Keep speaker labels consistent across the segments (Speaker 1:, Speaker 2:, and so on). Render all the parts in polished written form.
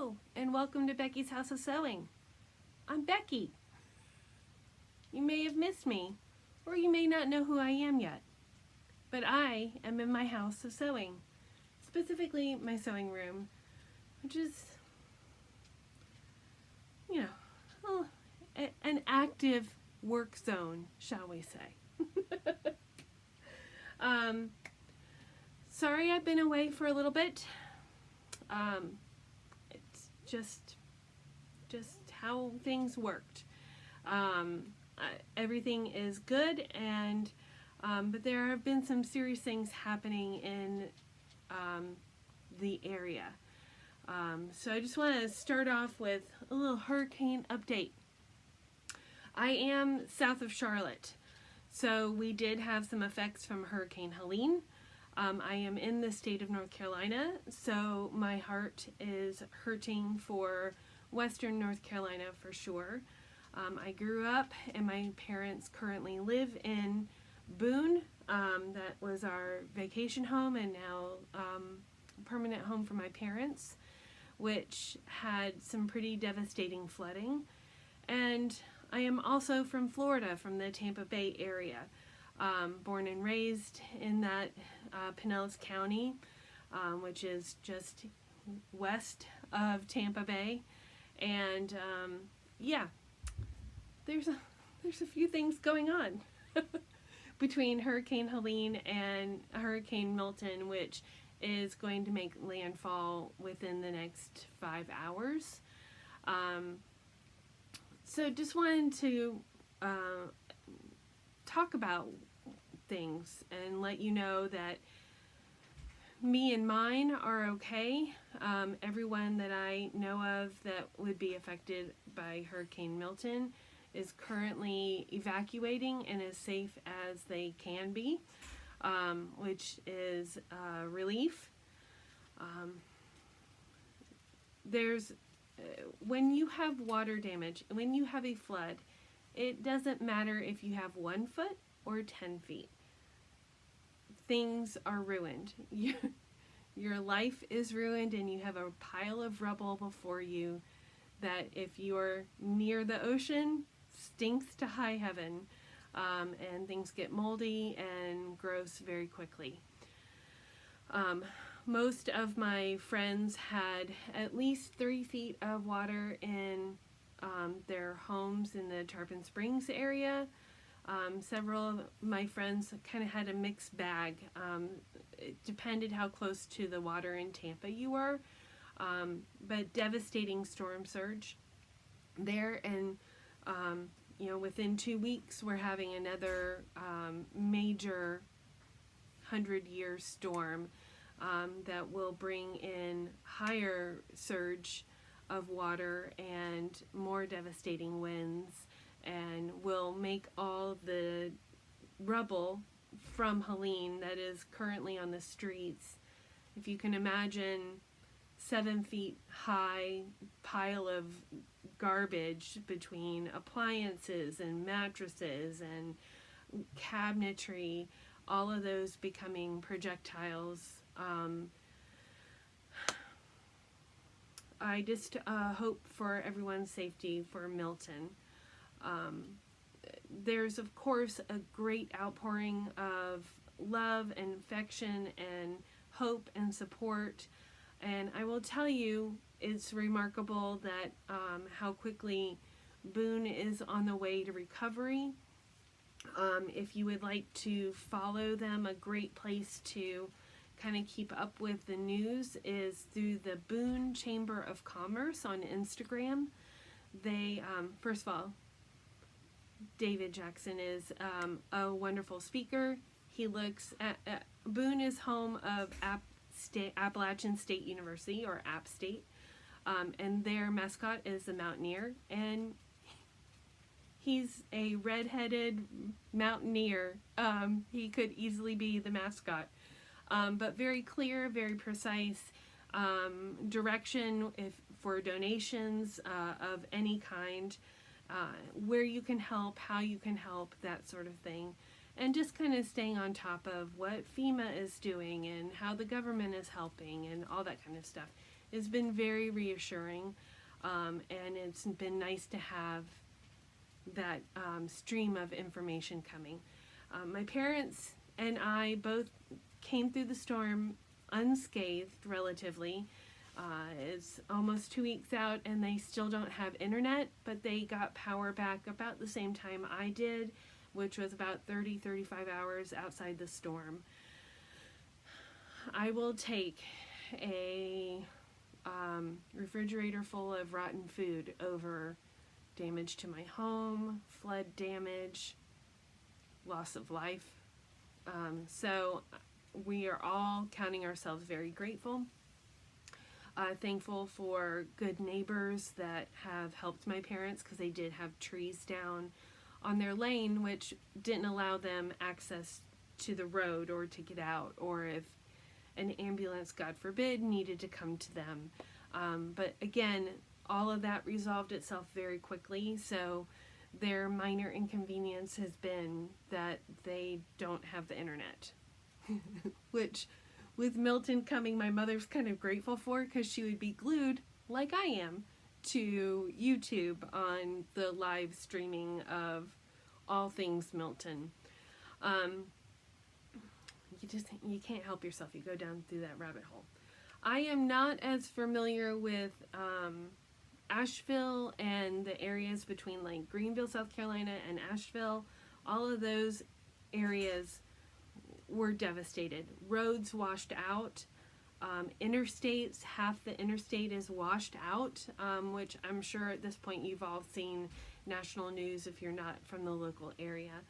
Speaker 1: Hello, and welcome to Becky's House of Sewing. I'm Becky. You may have missed me, or you may not know who I am yet, but I am in my house of sewing, specifically my sewing room, which is, an active work zone, shall we say. Sorry I've been away for a little bit. It's just how things worked. Everything is good, and but there have been some serious things happening in the area. So I just want to start off with a little hurricane update. I am south of Charlotte, so we did have some effects from Hurricane Helene. I am in the state of North Carolina, so my heart is hurting for Western North Carolina for sure. I grew up, and my parents currently live in Boone. That was our vacation home, and now permanent home for my parents, which had some pretty devastating flooding. And I am also from Florida, from the Tampa Bay area. Born and raised in that Pinellas County, which is just west of Tampa Bay. And there's a few things going on between Hurricane Helene and Hurricane Milton, which is going to make landfall within the next 5 hours. So just wanted to talk about things and let you know that me and mine are okay. Everyone that I know of that would be affected by Hurricane Milton is currently evacuating and as safe as they can be, which is a relief. When you have water damage, when you have a flood, it doesn't matter if you have 1 foot or 10 feet. Things are ruined. Your life is ruined, and you have a pile of rubble before you that, if you're near the ocean, stinks to high heaven, and things get moldy and gross very quickly. Most of my friends had at least 3 feet of water in their homes in the Tarpon Springs area. Several of my friends kind of had a mixed bag. It depended how close to the water in Tampa you were, but devastating storm surge there, and within 2 weeks we're having another major 100-year storm that will bring in higher surge of water and more devastating winds, and will make all the rubble from Helene that is currently on the streets. If you can imagine 7 feet high pile of garbage between appliances and mattresses and cabinetry, all of those becoming projectiles. I just hope for everyone's safety for Milton. There's of course a great outpouring of love and affection and hope and support, and I will tell you, it's remarkable that how quickly Boone is on the way to recovery. If you would like to follow them, a great place to kind of keep up with the news is through the Boone Chamber of Commerce on Instagram. They, first of all, David Jackson is a wonderful speaker. He looks at Boone is home of Appalachian State University, or App State, and their mascot is the Mountaineer, and he's a red-headed mountaineer. He could easily be the mascot, but very clear, very precise direction for donations of any kind, where you can help, how you can help, that sort of thing. And just kind of staying on top of what FEMA is doing and how the government is helping and all that kind of stuff. has been very reassuring, and it's been nice to have that stream of information coming. My parents and I both came through the storm unscathed, relatively. It's almost 2 weeks out and they still don't have internet, but they got power back about the same time I did, which was about 35 hours outside the storm. I will take a refrigerator full of rotten food over damage to my home, flood damage, loss of life. So we are all counting ourselves very grateful. Thankful for good neighbors that have helped my parents, because they did have trees down on their lane which didn't allow them access to the road or to get out, or if an ambulance, God forbid, needed to come to them. But again, all of that resolved itself very quickly, so their minor inconvenience has been that they don't have the internet. Which, with Milton coming, my mother's kind of grateful for, because she would be glued, like I am, to YouTube on the live streaming of all things Milton. You can't help yourself. You go down through that rabbit hole. I am not as familiar with Asheville and the areas between like Greenville, South Carolina, and Asheville. All of those areas were devastated. Roads washed out. Interstates, half the interstate is washed out, which I'm sure at this point you've all seen national news if you're not from the local area.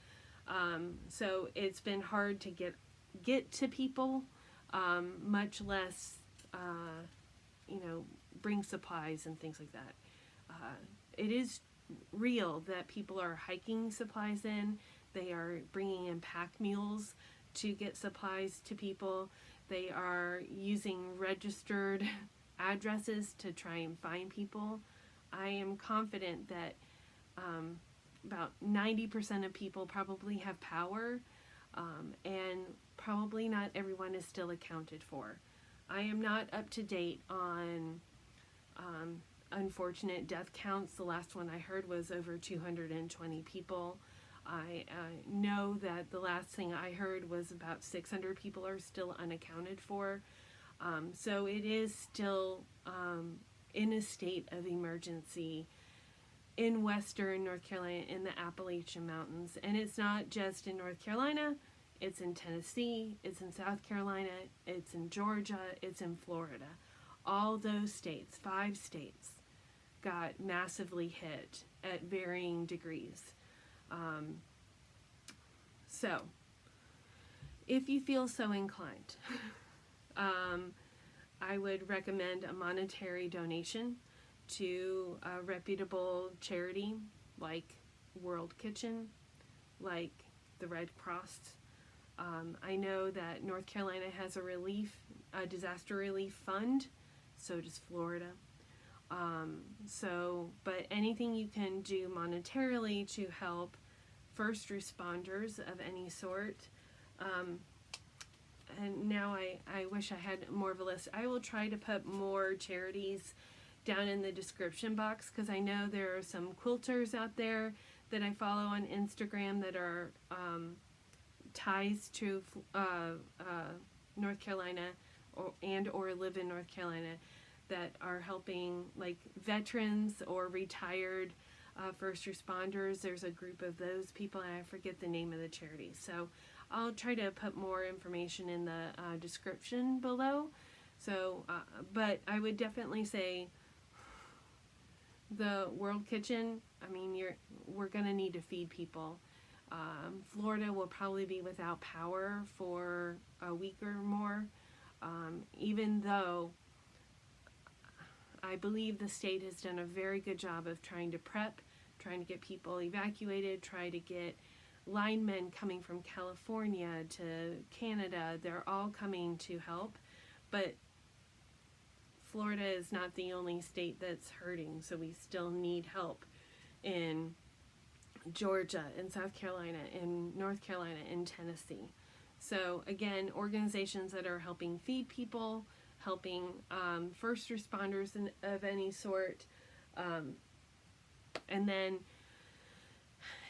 Speaker 1: So it's been hard to get to people, much less, bring supplies and things like that. It is real that people are hiking supplies in. They are bringing in pack mules to get supplies to people. They are using registered addresses to try and find people. I am confident that about 90% of people probably have power, and probably not everyone is still accounted for. I am not up to date on unfortunate death counts. The last one I heard was over 220 people. I know that the last thing I heard was about 600 people are still unaccounted for. So it is still in a state of emergency in western North Carolina, in the Appalachian Mountains. And it's not just in North Carolina, it's in Tennessee, it's in South Carolina, it's in Georgia, it's in Florida. All those states, 5 states, got massively hit at varying degrees. So, if you feel so inclined, I would recommend a monetary donation to a reputable charity like World Kitchen, like the Red Cross. I know that North Carolina has a disaster relief fund, so does Florida. But anything you can do monetarily to help first responders of any sort. And now I wish I had more of a list. I will try to put more charities down in the description box, because I know there are some quilters out there that I follow on Instagram that are ties to North Carolina or live in North Carolina, that are helping like veterans or retired first responders. There's a group of those people, and I forget the name of the charity. So I'll try to put more information in the description below. So, but I would definitely say the World Kitchen, I mean, we're going to need to feed people. Florida will probably be without power for a week or more, even though I believe the state has done a very good job of trying to prep, trying to get people evacuated, try to get linemen coming from California to Canada. They're all coming to help, but Florida is not the only state that's hurting, so we still need help in Georgia, in South Carolina, in North Carolina, in Tennessee. So again, organizations that are helping feed people, helping first responders of any sort. And then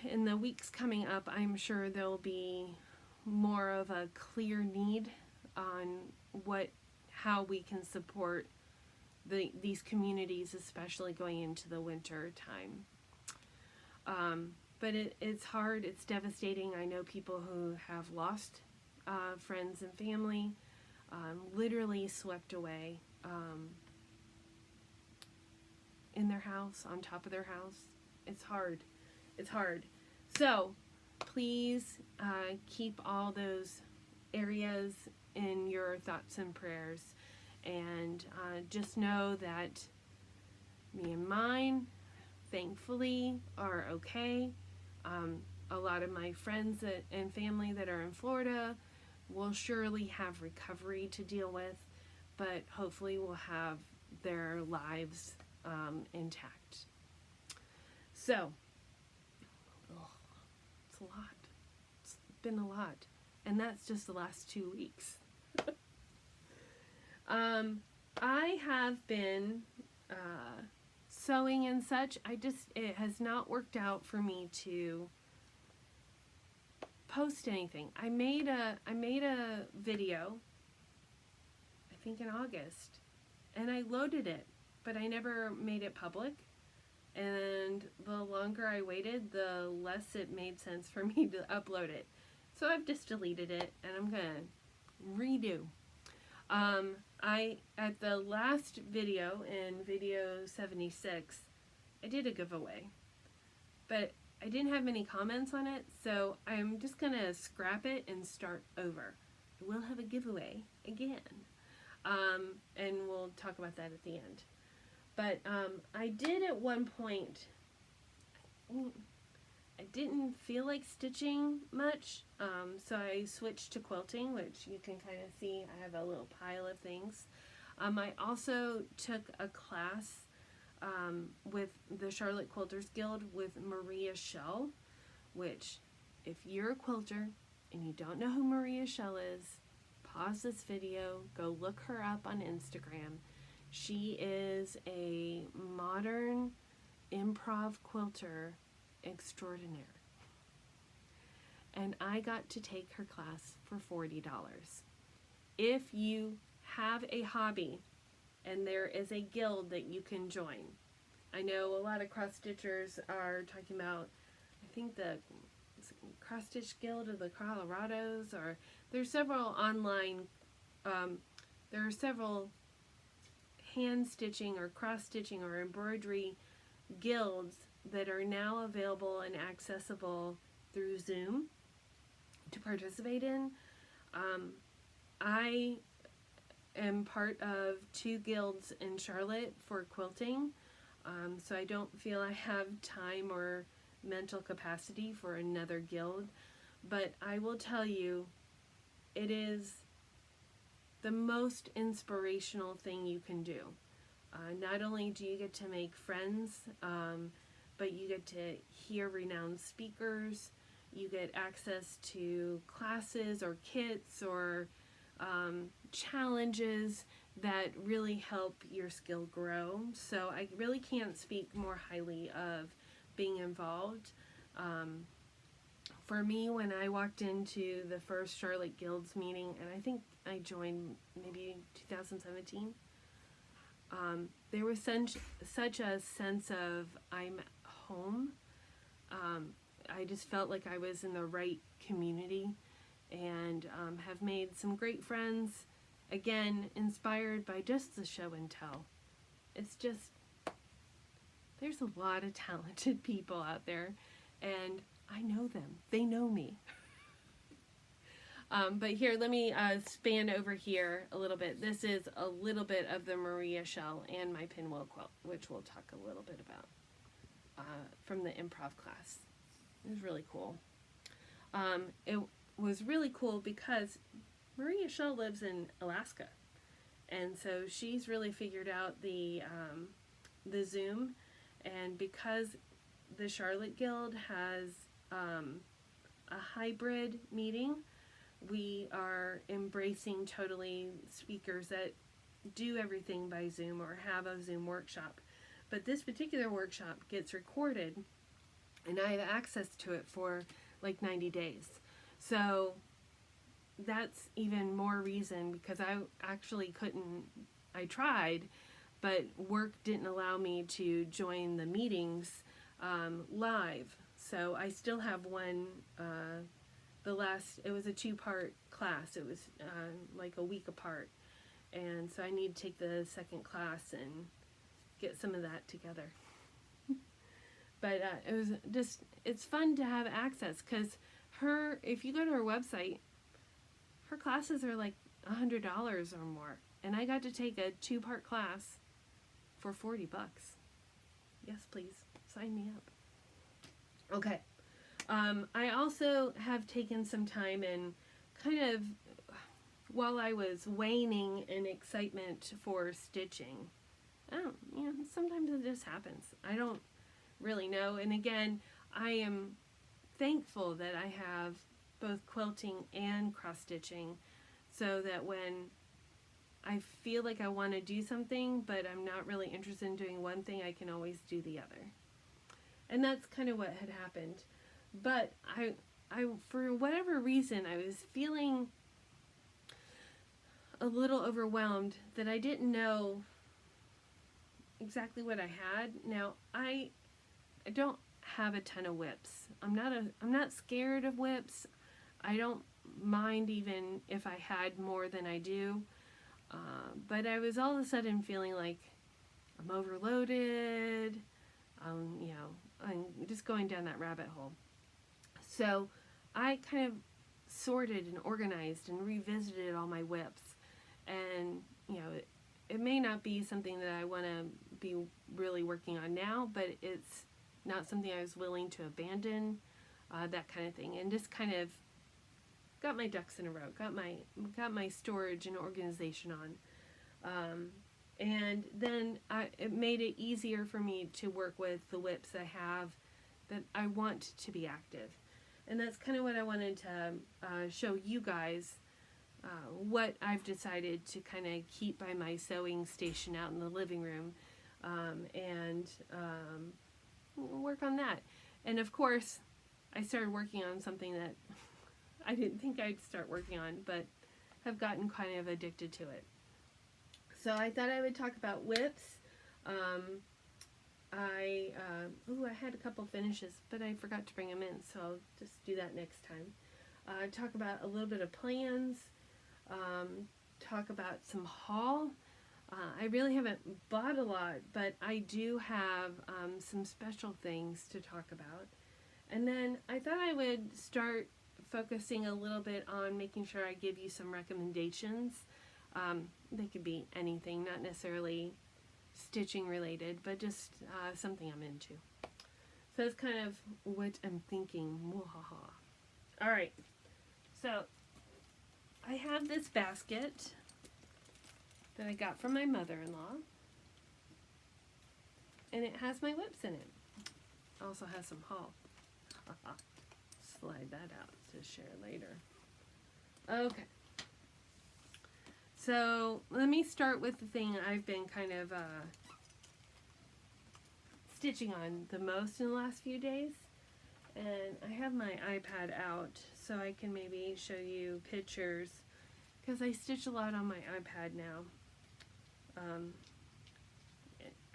Speaker 1: in the weeks coming up, I'm sure there'll be more of a clear need on how we can support these communities, especially going into the winter time. But it's hard, it's devastating. I know people who have lost friends and family, literally swept away in their house, on top of their house. It's hard. It's hard. So please keep all those areas in your thoughts and prayers. And just know that me and mine, thankfully, are okay. A lot of my friends and family that are in Florida will surely have recovery to deal with, but hopefully will have their lives intact. So, it's a lot. It's been a lot. And that's just the last 2 weeks. I have been sewing and such. It has not worked out for me to post anything. I made a video, I think in August, and I loaded it, but I never made it public. And the longer I waited, the less it made sense for me to upload it. So I've just deleted it, and I'm gonna redo. At the last video, in video 76, I did a giveaway, but I didn't have many comments on it, so I'm just gonna scrap it and start over. I will have a giveaway again, and we'll talk about that at the end. But I did at one point, I didn't feel like stitching much, so I switched to quilting, which you can kind of see I have a little pile of things. I also took a class with the Charlotte Quilters Guild with Maria Schell, which, if you're a quilter and you don't know who Maria Schell is, pause this video, go look her up on Instagram. She is a modern improv quilter extraordinaire. And I got to take her class for $40. If you have a hobby and there is a guild that you can join. I know a lot of cross-stitchers are talking about, I think the Cross-Stitch Guild of the Colorados, or there's several online, there are several hand stitching or cross stitching or embroidery guilds that are now available and accessible through Zoom to participate in. I am part of 2 guilds in Charlotte for quilting, so I don't feel I have time or mental capacity for another guild, but I will tell you, it is the most inspirational thing you can do. Not only do you get to make friends, but you get to hear renowned speakers, you get access to classes or kits or challenges that really help your skill grow. So I really can't speak more highly of being involved. For me, when I walked into the first Charlotte Guilds meeting, and I think I joined maybe 2017, there was such a sense of I'm home. I just felt like I was in the right community, and have made some great friends, again, inspired by just the show and tell. It's just, there's a lot of talented people out there, and I know them. They know me. But here, let me span over here a little bit. This is a little bit of the Maria Schell and my pinwheel quilt, which we'll talk a little bit about from the improv class. It was really cool. It was really cool because Maria Schell lives in Alaska, and so she's really figured out the Zoom, and because the Charlotte Guild has a hybrid meeting, we are embracing totally speakers that do everything by Zoom or have a Zoom workshop. But this particular workshop gets recorded, and I have access to it for like 90 days. So that's even more reason, because I actually couldn't, I tried, but work didn't allow me to join the meetings live. So I still have one, it was a 2-part class. It was like a week apart. And so I need to take the second class and get some of that together. But it was just, it's fun to have access, because if you go to her website, her classes are like $100 or more. And I got to take a 2-part class for $40. Yes, please, sign me up. Okay. I also have taken some time and kind of, while I was waning in excitement for stitching, sometimes it just happens. I don't really know. And again, I am thankful that I have both quilting and cross stitching, so that when I feel like I want to do something, but I'm not really interested in doing one thing, I can always do the other. And that's kind of what had happened. But I for whatever reason, I was feeling a little overwhelmed that I didn't know exactly what I had. Now, I don't have a ton of whips. I'm not scared of whips. I don't mind even if I had more than I do. But I was all of a sudden feeling like I'm overloaded. I'm just going down that rabbit hole. So I kind of sorted and organized and revisited all my whips. And, it may not be something that I want to be really working on now, but it's not something I was willing to abandon, that kind of thing. And just kind of got my ducks in a row, got my storage and organization on. And then it made it easier for me to work with the whips I have that I want to be active. And that's kind of what I wanted to show you guys, what I've decided to kind of keep by my sewing station out in the living room, and work on that. And of course, I started working on something that I didn't think I'd start working on, but have gotten kind of addicted to it. So I thought I would talk about whips. I had a couple finishes, but I forgot to bring them in, so I'll just do that next time. Talk about a little bit of plans. Talk about some haul. I really haven't bought a lot, but I do have some special things to talk about. And then I thought I would start focusing a little bit on making sure I give you some recommendations. They could be anything, not necessarily stitching related, but just something I'm into. So that's kind of what I'm thinking. All right, so I have this basket that I got from my mother-in-law, and it has my whips in it. Also has some haul. Slide that out to share later. Okay. So let me start with the thing I've been kind of stitching on the most in the last few days. And I have my iPad out so I can maybe show you pictures, because I stitch a lot on my iPad now.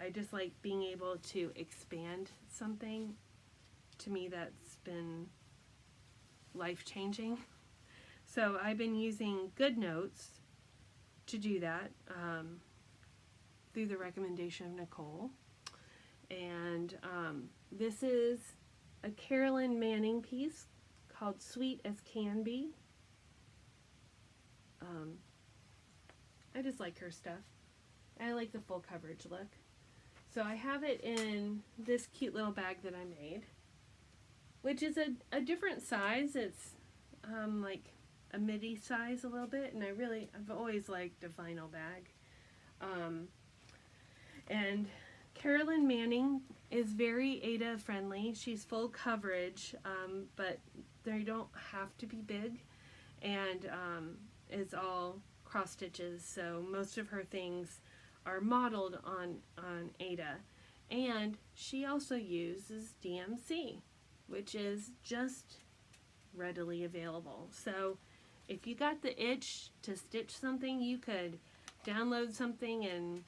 Speaker 1: I just like being able to expand something. To me, that's been life-changing. So I've been using GoodNotes to do that, through the recommendation of Nicole. And this is a Carolyn Manning piece called Sweet as Can Be. I just like her stuff. I like the full coverage look. So I have it in this cute little bag that I made, which is a different size. It's like a midi size a little bit, and I've always liked a vinyl bag. And Carolyn Manning is very Ada friendly. She's full coverage, but they don't have to be big, and is all cross stitches, so most of her things are modeled on Ada. And she also uses DMC, which is just readily available. So if you got the itch to stitch something, you could download something and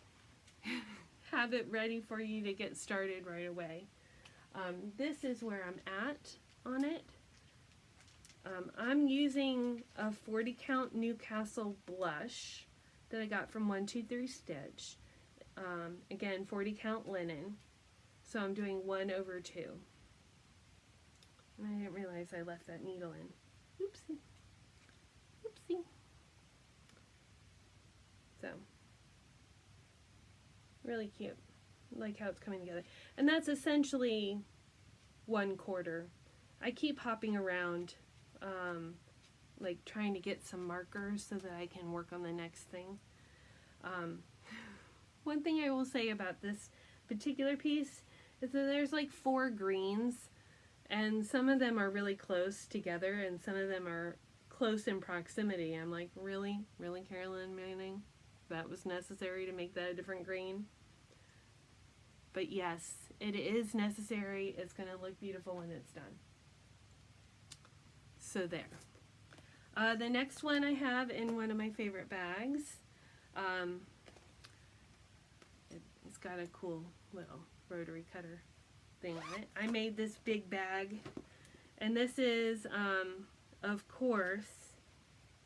Speaker 1: have it ready for you to get started right away. This is where I'm at on it. I'm using a 40 count Newcastle blush that I got from 123 Stitch. Again, 40 count linen. So I'm doing 1/2. And I didn't realize I left that needle in. Oopsie. Oopsie. So, really cute. I like how it's coming together. And that's essentially 1/4. I keep hopping around, like trying to get some markers so that I can work on the next thing. One thing I will say about this particular piece is that there's like 4 greens, and some of them are really close together and some of them are close in proximity. I'm like, really, Carolyn Manning? That was necessary to make that a different green? But yes, it is necessary. It's going to look beautiful when it's done. So there. The next one I have in one of my favorite bags. It's got a cool little rotary cutter thing on it. I made this big bag, and this is, of course,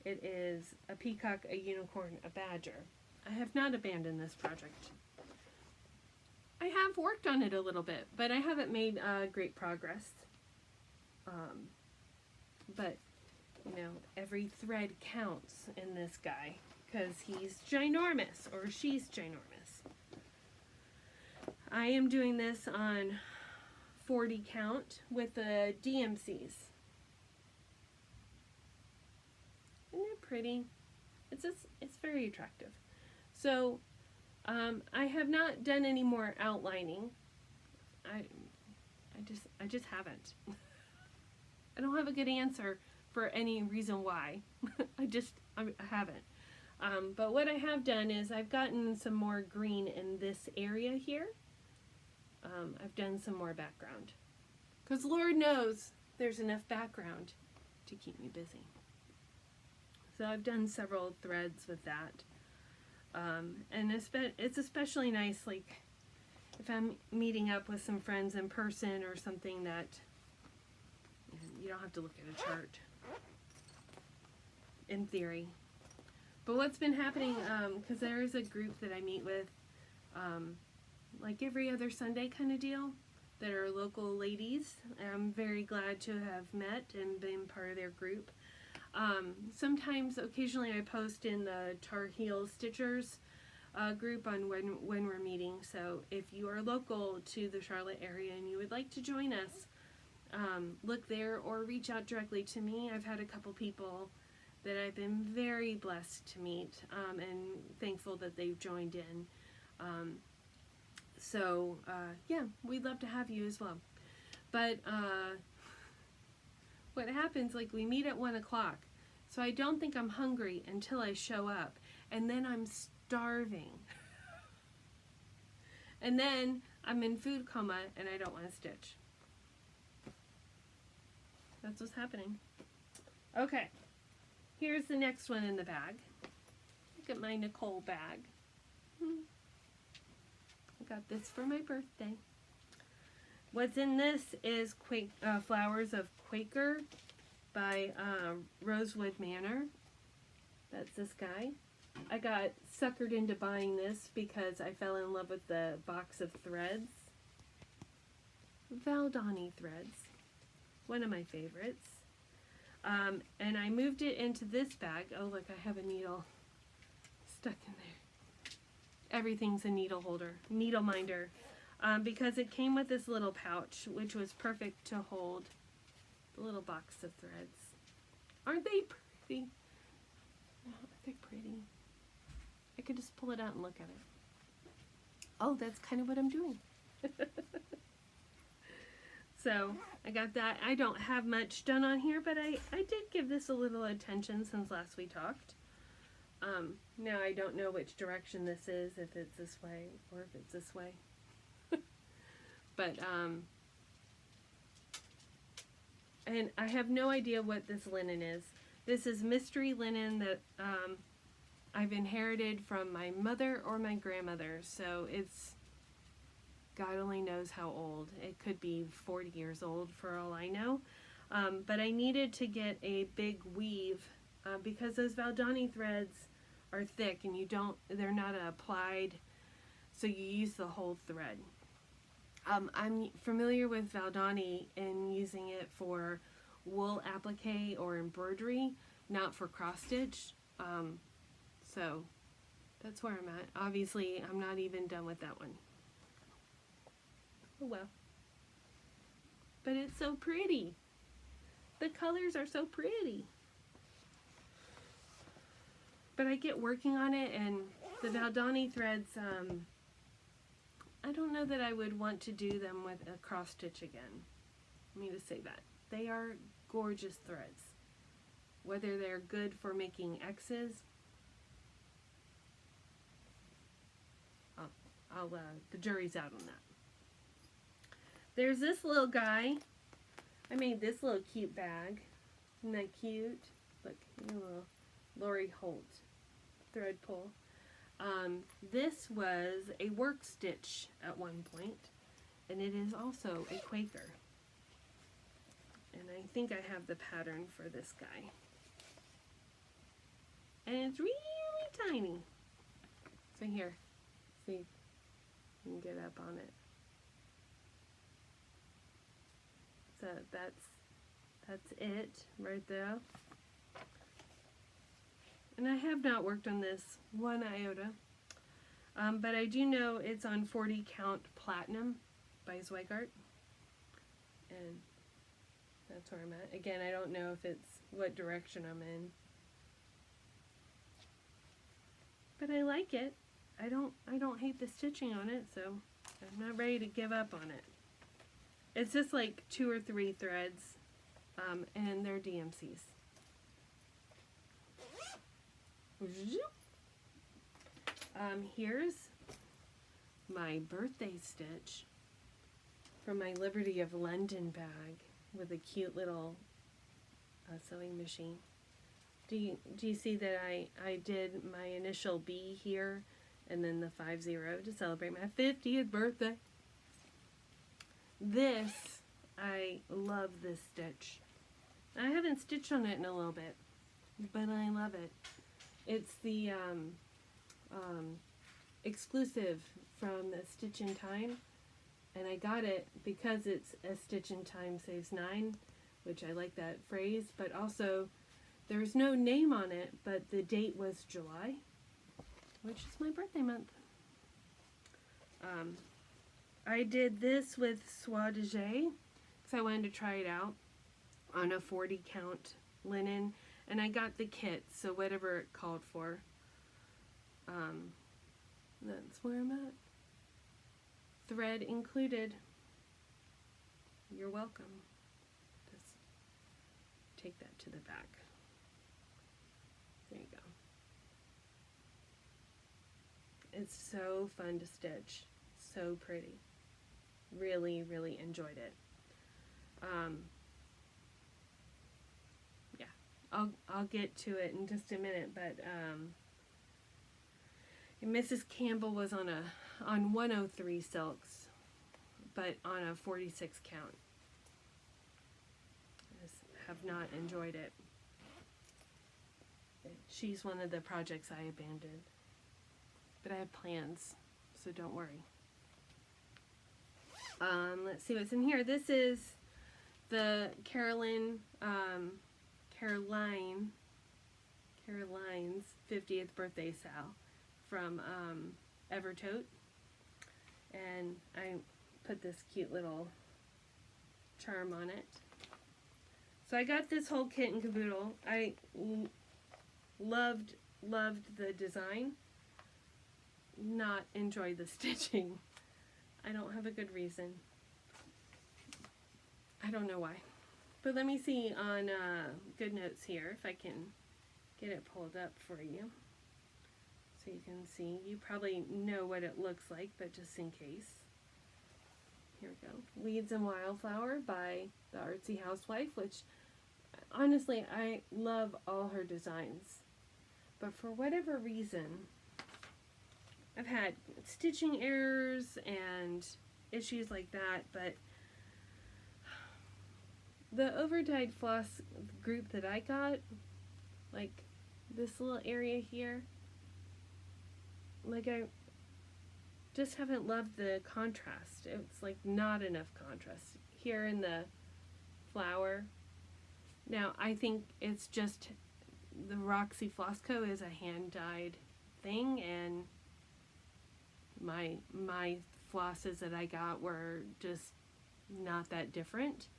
Speaker 1: it is a peacock, a unicorn, a badger. I have not abandoned this project. I have worked on it a little bit, but I haven't made great progress. But, you know, every thread counts in this guy, because he's ginormous, or she's ginormous. I am doing this on 40 count with the DMCs. Isn't it pretty? It's very attractive. So I have not done any more outlining. I just haven't. I don't have a good answer for any reason why. I haven't. But what I have done is I've gotten some more green in this area here. I've done some more background. Because Lord knows there's enough background to keep me busy. So I've done several threads with that. And it's especially nice, like, if I'm meeting up with some friends in person or something that you don't have to look at a chart, in theory. But what's been happening, because there is a group that I meet with, like every other Sunday kind of deal, that are local ladies. I'm very glad to have met and been part of their group. Sometimes, occasionally, I post in the Tar Heel Stitchers group on when we're meeting. So if you are local to the Charlotte area and you would like to join us, look there or reach out directly to me. I've had a couple people that I've been very blessed to meet, and thankful that they've joined in. Yeah, we'd love to have you as well. But what happens, like, we meet at 1 o'clock, so I don't think I'm hungry until I show up, and then I'm starving. And then I'm in food coma and I don't want to stitch. That's what's happening. Okay, here's the next one in the bag. Look at my Nicole bag. I got this for my birthday. What's in this is Flowers of Quaker by Rosewood Manor. That's this guy. I got suckered into buying this because I fell in love with the box of threads. Valdani threads. One of my favorites. And I moved it into this bag. Oh, look, I have a needle stuck in there. Everything's a needle holder, needle minder. Because it came with this little pouch, which was perfect to hold the little box of threads. Aren't they pretty? Aren't they pretty? I could just pull it out and look at it. Oh, that's kind of what I'm doing. So, I got that. I don't have much done on here, but I did give this a little attention since last we talked. Now I don't know which direction this is, if it's this way or if it's this way. But, and I have no idea what this linen is. This is mystery linen that I've inherited from my mother or my grandmother. So it's, God only knows how old. It could be 40 years old for all I know. But I needed to get a big weave because those Valdani threads are thick and they're not applied, so you use the whole thread. I'm familiar with Valdani and using it for wool applique or embroidery, not for cross stitch. So that's where I'm at. Obviously, I'm not even done with that one. Oh well. But it's so pretty. The colors are so pretty. But I get working on it, and the Valdani threads, I don't know that I would want to do them with a cross stitch again. Let me just say that. They are gorgeous threads. Whether they're good for making X's, the jury's out on that. There's this little guy. I made this little cute bag. Isn't that cute? Look, a little Lori Holt thread pull. This was a work stitch at one point, and it is also a Quaker. And I think I have the pattern for this guy. And it's really tiny. So here, see if you can get up on it. So that's it right there. And I have not worked on this one iota, but I do know it's on 40 count platinum by Zweigart, and that's where I'm at. Again, I don't know if it's what direction I'm in, but I like it. I don't hate the stitching on it, so I'm not ready to give up on it. It's just like 2 or 3 threads, and they're DMCs. Here's my birthday stitch from my Liberty of London bag with a cute little sewing machine. Do you see that I did my initial B here and then the 50 to celebrate my 50th birthday? This, I love this stitch. I haven't stitched on it in a little bit, but I love it. It's the exclusive from the Stitch in Time, and I got it because it's a Stitch in Time saves 9, which I like that phrase, but also there's no name on it, but the date was July, which is my birthday month. I did this with Soie de Jais because I wanted to try it out on a 40 count linen, and I got the kit, so whatever it called for. That's where I'm at. Thread included. You're welcome. Just take that to the back. There you go. It's so fun to stitch. So pretty. Really, really enjoyed it. Yeah, I'll get to it in just a minute, but Mrs. Campbell was on 103 silks, but on a 46 count. I just have not enjoyed it. She's one of the projects I abandoned, but I have plans, so don't worry. Let's see what's in here. This is the Caroline's 50th birthday sale from Evertote, and I put this cute little charm on it. So I got this whole kit and caboodle. I loved the design, not enjoyed the stitching. I don't have a good reason. I don't know why. But let me see on Good Notes here if I can get it pulled up for you. so you can see. You probably know what it looks like, but just in case. Here we go. Weeds and Wildflower by the Artsy Housewife, which honestly, I love all her designs. But for whatever reason, I've had stitching errors and issues like that, but the overdyed floss group that I got, like this little area here, like I just haven't loved the contrast. It's like not enough contrast here in the flower. Now I think it's just the Roxy Floss Co. is a hand dyed thing, and my flosses that I got were just not that different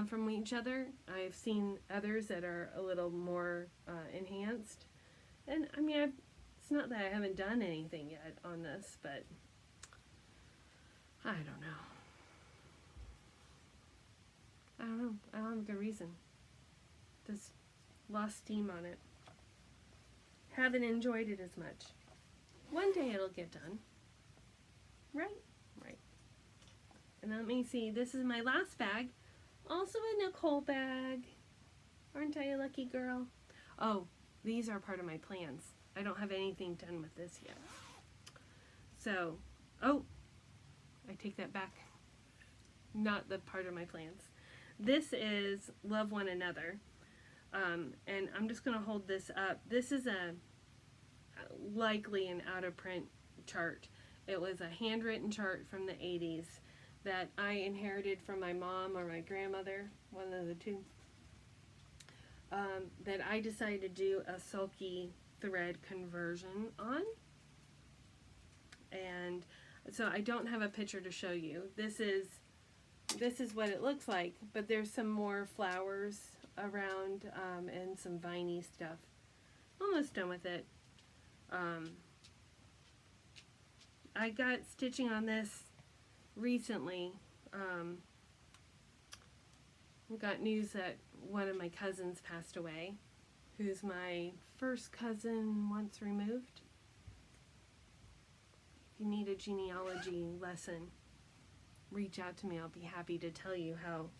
Speaker 1: from each other. I've seen others that are a little more enhanced, and I mean it's not that I haven't done anything yet on this, but I don't know. I don't have a good reason. Just lost steam on it. Haven't enjoyed it as much. One day it'll get done. Right? Right. And let me see. This is my last bag. Also a Nicole bag. Aren't I a lucky girl? Oh, these are part of my plans. I don't have anything done with this yet. So, oh, I take that back. Not the part of my plans. This is Love One Another. And I'm just going to hold this up. This is likely an out of print chart. It was a handwritten chart from the 80s that I inherited from my mom or my grandmother, one of the two, that I decided to do a sulky thread conversion on. And so I don't have a picture to show you. This is what it looks like, but there's some more flowers around and some viney stuff. Almost done with it. I got stitching on this recently. We got news that one of my cousins passed away, who's my first cousin once removed. If you need a genealogy lesson, reach out to me. I'll be happy to tell you how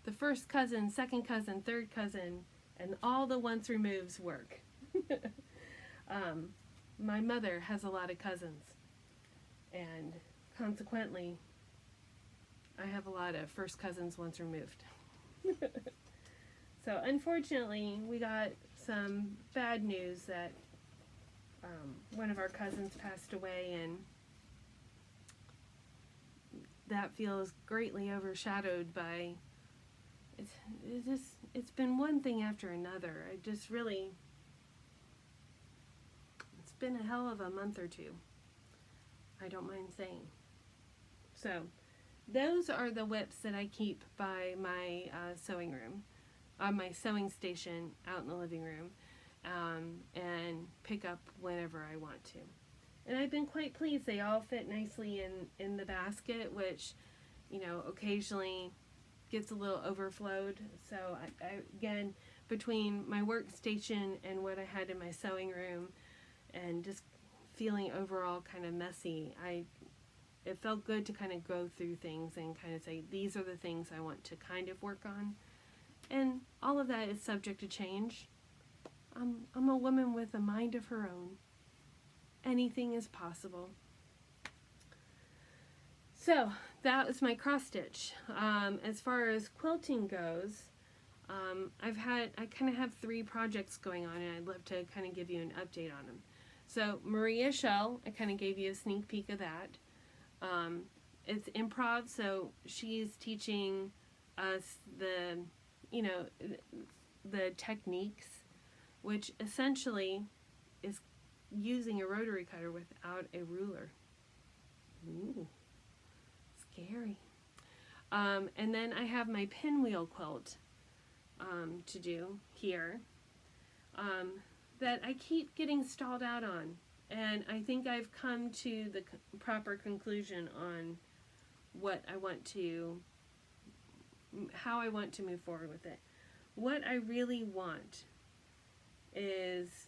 Speaker 1: the first cousin, second cousin, third cousin, and all the once removes work. My mother has a lot of cousins, and consequently, I have a lot of first cousins once removed. So unfortunately, we got some bad news that one of our cousins passed away, and that feels greatly overshadowed by it's been one thing after another. It's been a hell of a month or two, I don't mind saying. So those are the whips that I keep by my sewing room, my sewing station out in the living room, and pick up whenever I want to. And I've been quite pleased. They all fit nicely in the basket, which, you know, occasionally gets a little overflowed. So I again, between my workstation and what I had in my sewing room and just feeling overall kind of messy, it felt good to kind of go through things and kind of say, these are the things I want to kind of work on. And all of that is subject to change. I'm a woman with a mind of her own. Anything is possible. So that was my cross stitch. As far as quilting goes, I kind of have 3 projects going on, and I'd love to kind of give you an update on them. So Maria Shell, I kind of gave you a sneak peek of that. It's improv, so she's teaching us the techniques, which essentially is using a rotary cutter without a ruler. Ooh, scary. And then I have my pinwheel quilt to do here that I keep getting stalled out on. And I think I've come to the proper conclusion on how I want to move forward with it. What I really want is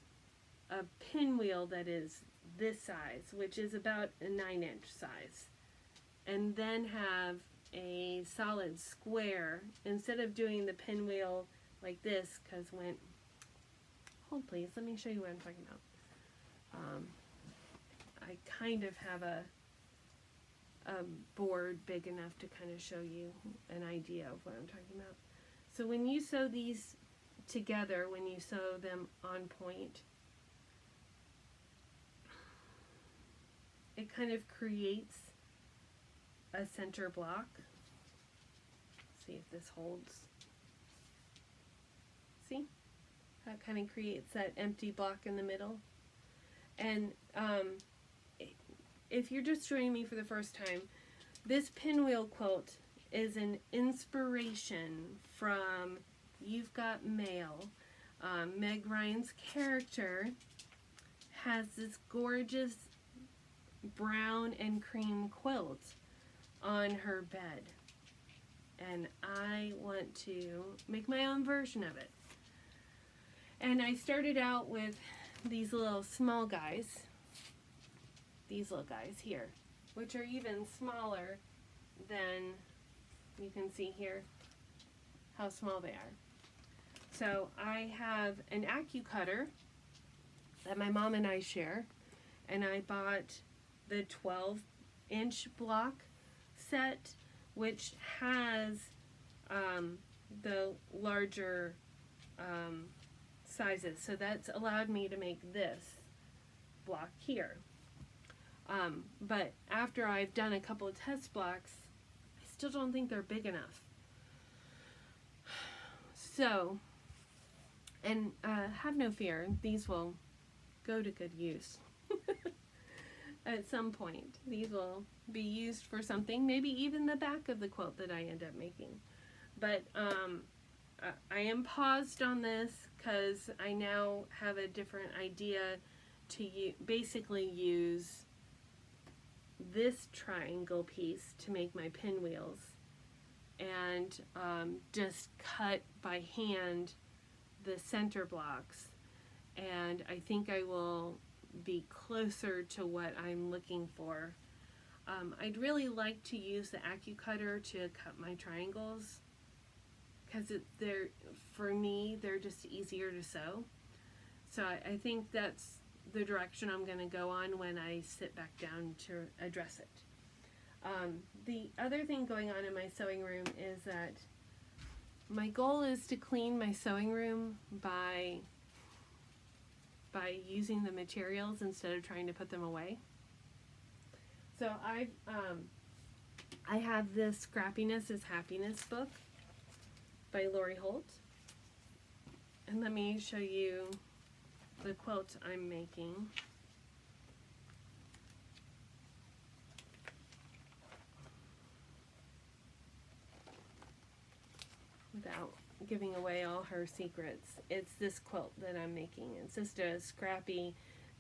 Speaker 1: a pinwheel that is this size, which is about a 9-inch size, and then have a solid square instead of doing the pinwheel like this, because when, hold please, let me show you what I'm talking about. I kind of have a board big enough to kind of show you an idea of what I'm talking about. So when you sew these together, when you sew them on point, it kind of creates a center block. Let's see if this holds. See? How it kind of creates that empty block in the middle. And if you're just joining me for the first time, this pinwheel quilt is an inspiration from You've Got Mail. Meg Ryan's character has this gorgeous brown and cream quilt on her bed, and I want to make my own version of it. And I started out with these little small guys, these little guys here, which are even smaller than, you can see here how small they are. So I have an AccuCutter that my mom and I share, and I bought the 12-inch block set, which has the larger sizes. So that's allowed me to make this block here. But after I've done a couple of test blocks, I still don't think they're big enough. So, and have no fear, these will go to good use. At some point, these will be used for something, maybe even the back of the quilt that I end up making. But I am paused on this because I now have a different idea to basically use this triangle piece to make my pinwheels, and just cut by hand the center blocks, and I think I will be closer to what I'm looking for. I'd really like to use the AccuCutter to cut my triangles, because for me, they're just easier to sew. So I think that's the direction I'm going to go on when I sit back down to address it. The other thing going on in my sewing room is that my goal is to clean my sewing room by using the materials instead of trying to put them away. So I have this Scrappiness is Happiness book by Lori Holt, and let me show you the quilt I'm making. Without giving away all her secrets, it's this quilt that I'm making. It's just a scrappy,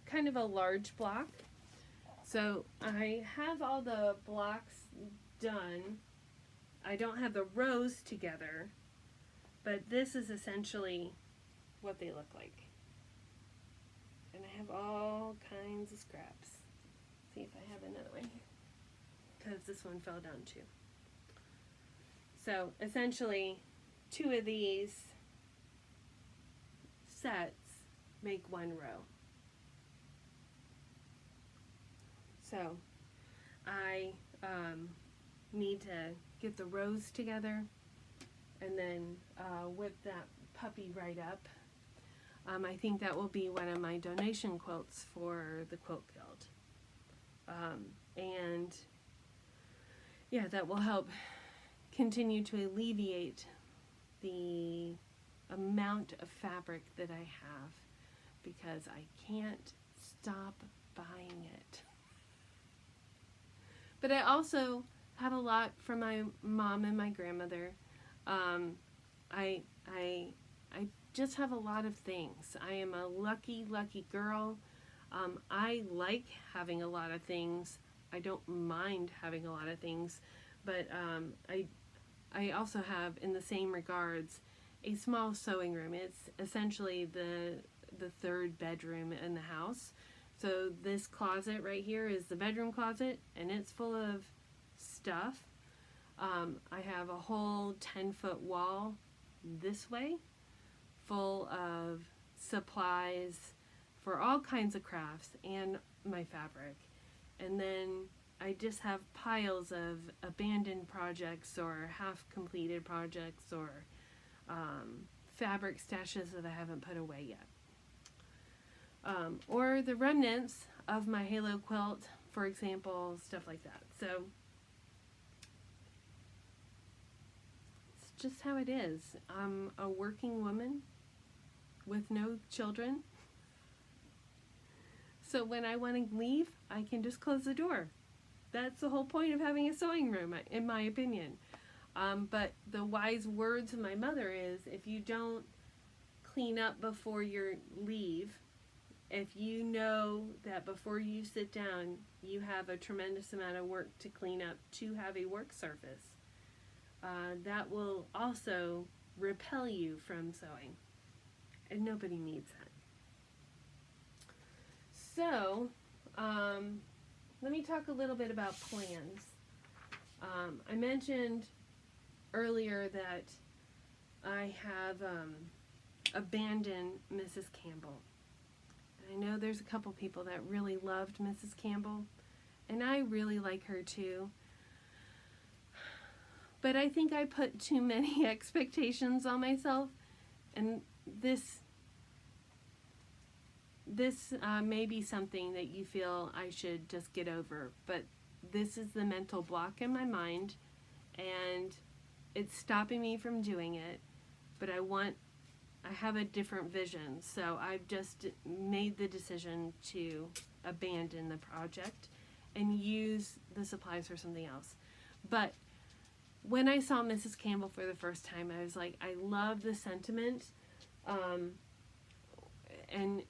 Speaker 1: kind of a large block. So I have all the blocks done. I don't have the rows together, but this is essentially what they look like. And I have all kinds of scraps. See if I have another one here, because this one fell down too. So essentially, 2 of these sets make 1 row. So I need to get the rows together and then whip that puppy right up. I think that will be one of my donation quilts for the Quilt Guild. And yeah, that will help continue to alleviate the amount of fabric that I have, because I can't stop buying it. But I also have a lot from my mom and my grandmother. I just have a lot of things. I am a lucky girl. I like having a lot of things. I don't mind having a lot of things, but I also have, in the same regards, a small sewing room. It's essentially the the third bedroom in the house. So this closet right here is the bedroom closet, and it's full of stuff. I have a whole 10-foot wall this way full of supplies for all kinds of crafts and my fabric. And then I just have piles of abandoned projects or half-completed projects or fabric stashes that I haven't put away yet. Or the remnants of my halo quilt, for example, stuff like that. So it's just how it is. I'm a working woman with no children. So when I want to leave, I can just close the door. That's the whole point of having a sewing room, in my opinion. But the wise words of my mother is, if you don't clean up before you leave, if you know that before you sit down, you have a tremendous amount of work to clean up to have a work surface, that will also repel you from sewing. And nobody needs that. So, let me talk a little bit about plans. I mentioned earlier that I have abandoned Mrs. Campbell. I know there's a couple people that really loved Mrs. Campbell, and I really like her too. But I think I put too many expectations on myself, and this may be something that you feel I should just get over, but this is the mental block in my mind, and it's stopping me from doing it, but I have a different vision, so I've just made the decision to abandon the project and use the supplies for something else. But when I saw Mrs. Campbell for the first time, I was like, I love the sentiment, and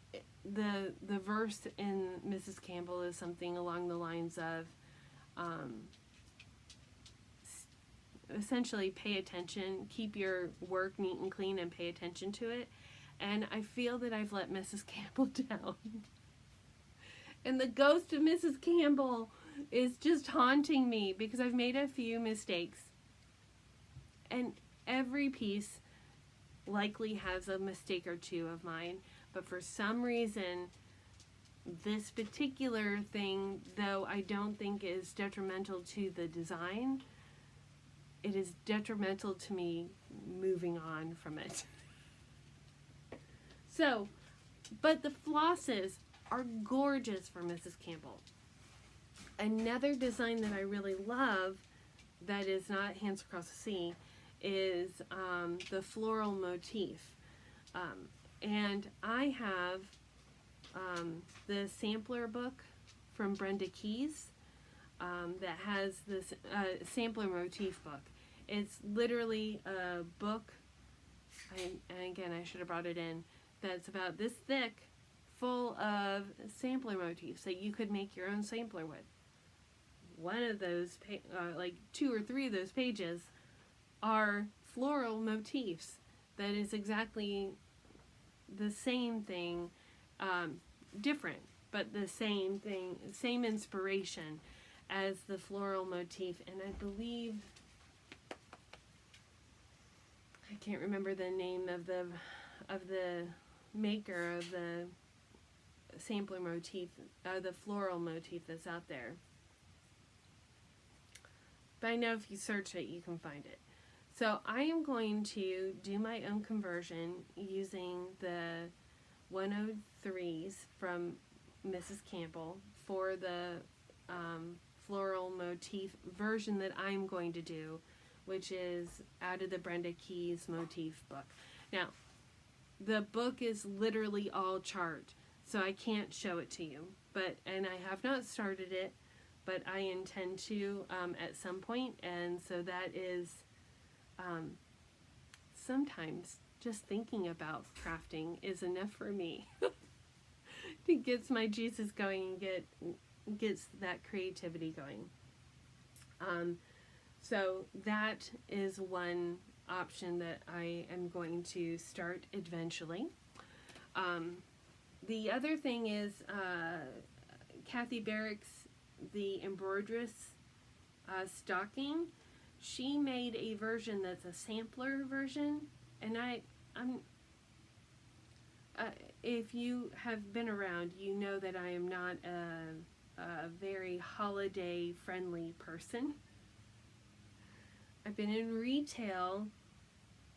Speaker 1: the verse in Mrs. Campbell is something along the lines of, essentially pay attention, keep your work neat and clean and pay attention to it. And I feel that I've let Mrs. Campbell down. And the ghost of Mrs. Campbell is just haunting me because I've made a few mistakes. And every piece likely has a mistake or two of mine. But for some reason, this particular thing, though I don't think is detrimental to the design, it is detrimental to me moving on from it. So, but the flosses are gorgeous for Mrs. Campbell. Another design that I really love that is not Hands Across the Sea is the floral motif. And I have the sampler book from Brenda Keyes that has this sampler motif book. It's literally a book, and again, I should have brought it in, that's about this thick, full of sampler motifs that you could make your own sampler with. One of those, like 2 or 3 of those pages are floral motifs. That is exactly the same thing, different, but the same thing, same inspiration as the floral motif. And I believe, I can't remember the name of the maker of the sampler motif, the floral motif that's out there. But I know if you search it, you can find it. So I am going to do my own conversion using the 103s from Mrs. Campbell for the floral motif version that I'm going to do, which is out of the Brenda Keyes motif book. Now, the book is literally all chart, so I can't show it to you, and I have not started it, but I intend to at some point, and so that is sometimes just thinking about crafting is enough for me to get my juices going and gets that creativity going. So that is one option that I am going to start eventually. The other thing is Kathy Barrick's the embroideress stocking. She made a version that's a sampler version, and I'm if you have been around, you know that I am not a very holiday friendly person. I've been in retail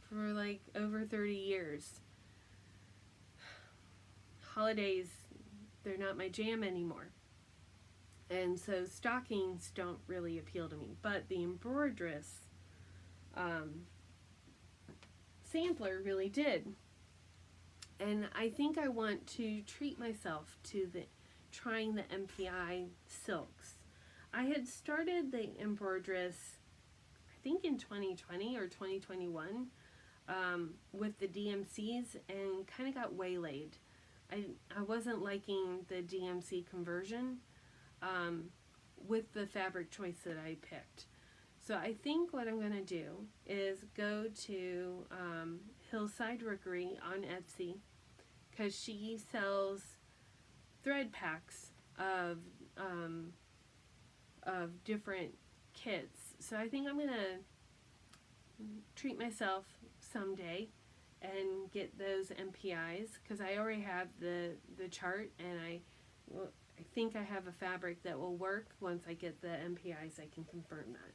Speaker 1: for like over 30 years. Holidays, they're not my jam anymore. And so stockings don't really appeal to me. But the embroideress sampler really did. And I think I want to treat myself to trying the MPI silks. I had started the embroideress, I think in 2020 or 2021, with the DMCs and kind of got waylaid. I wasn't liking the DMC conversion with the fabric choice that I picked. So I think what I'm going to do is go to Hillside Rookery on Etsy, because she sells thread packs of different kits. So I think I'm going to treat myself someday and get those MPIs, because I already have the chart, and I think I have a fabric that will work. Once I get the MPIs, I can confirm that.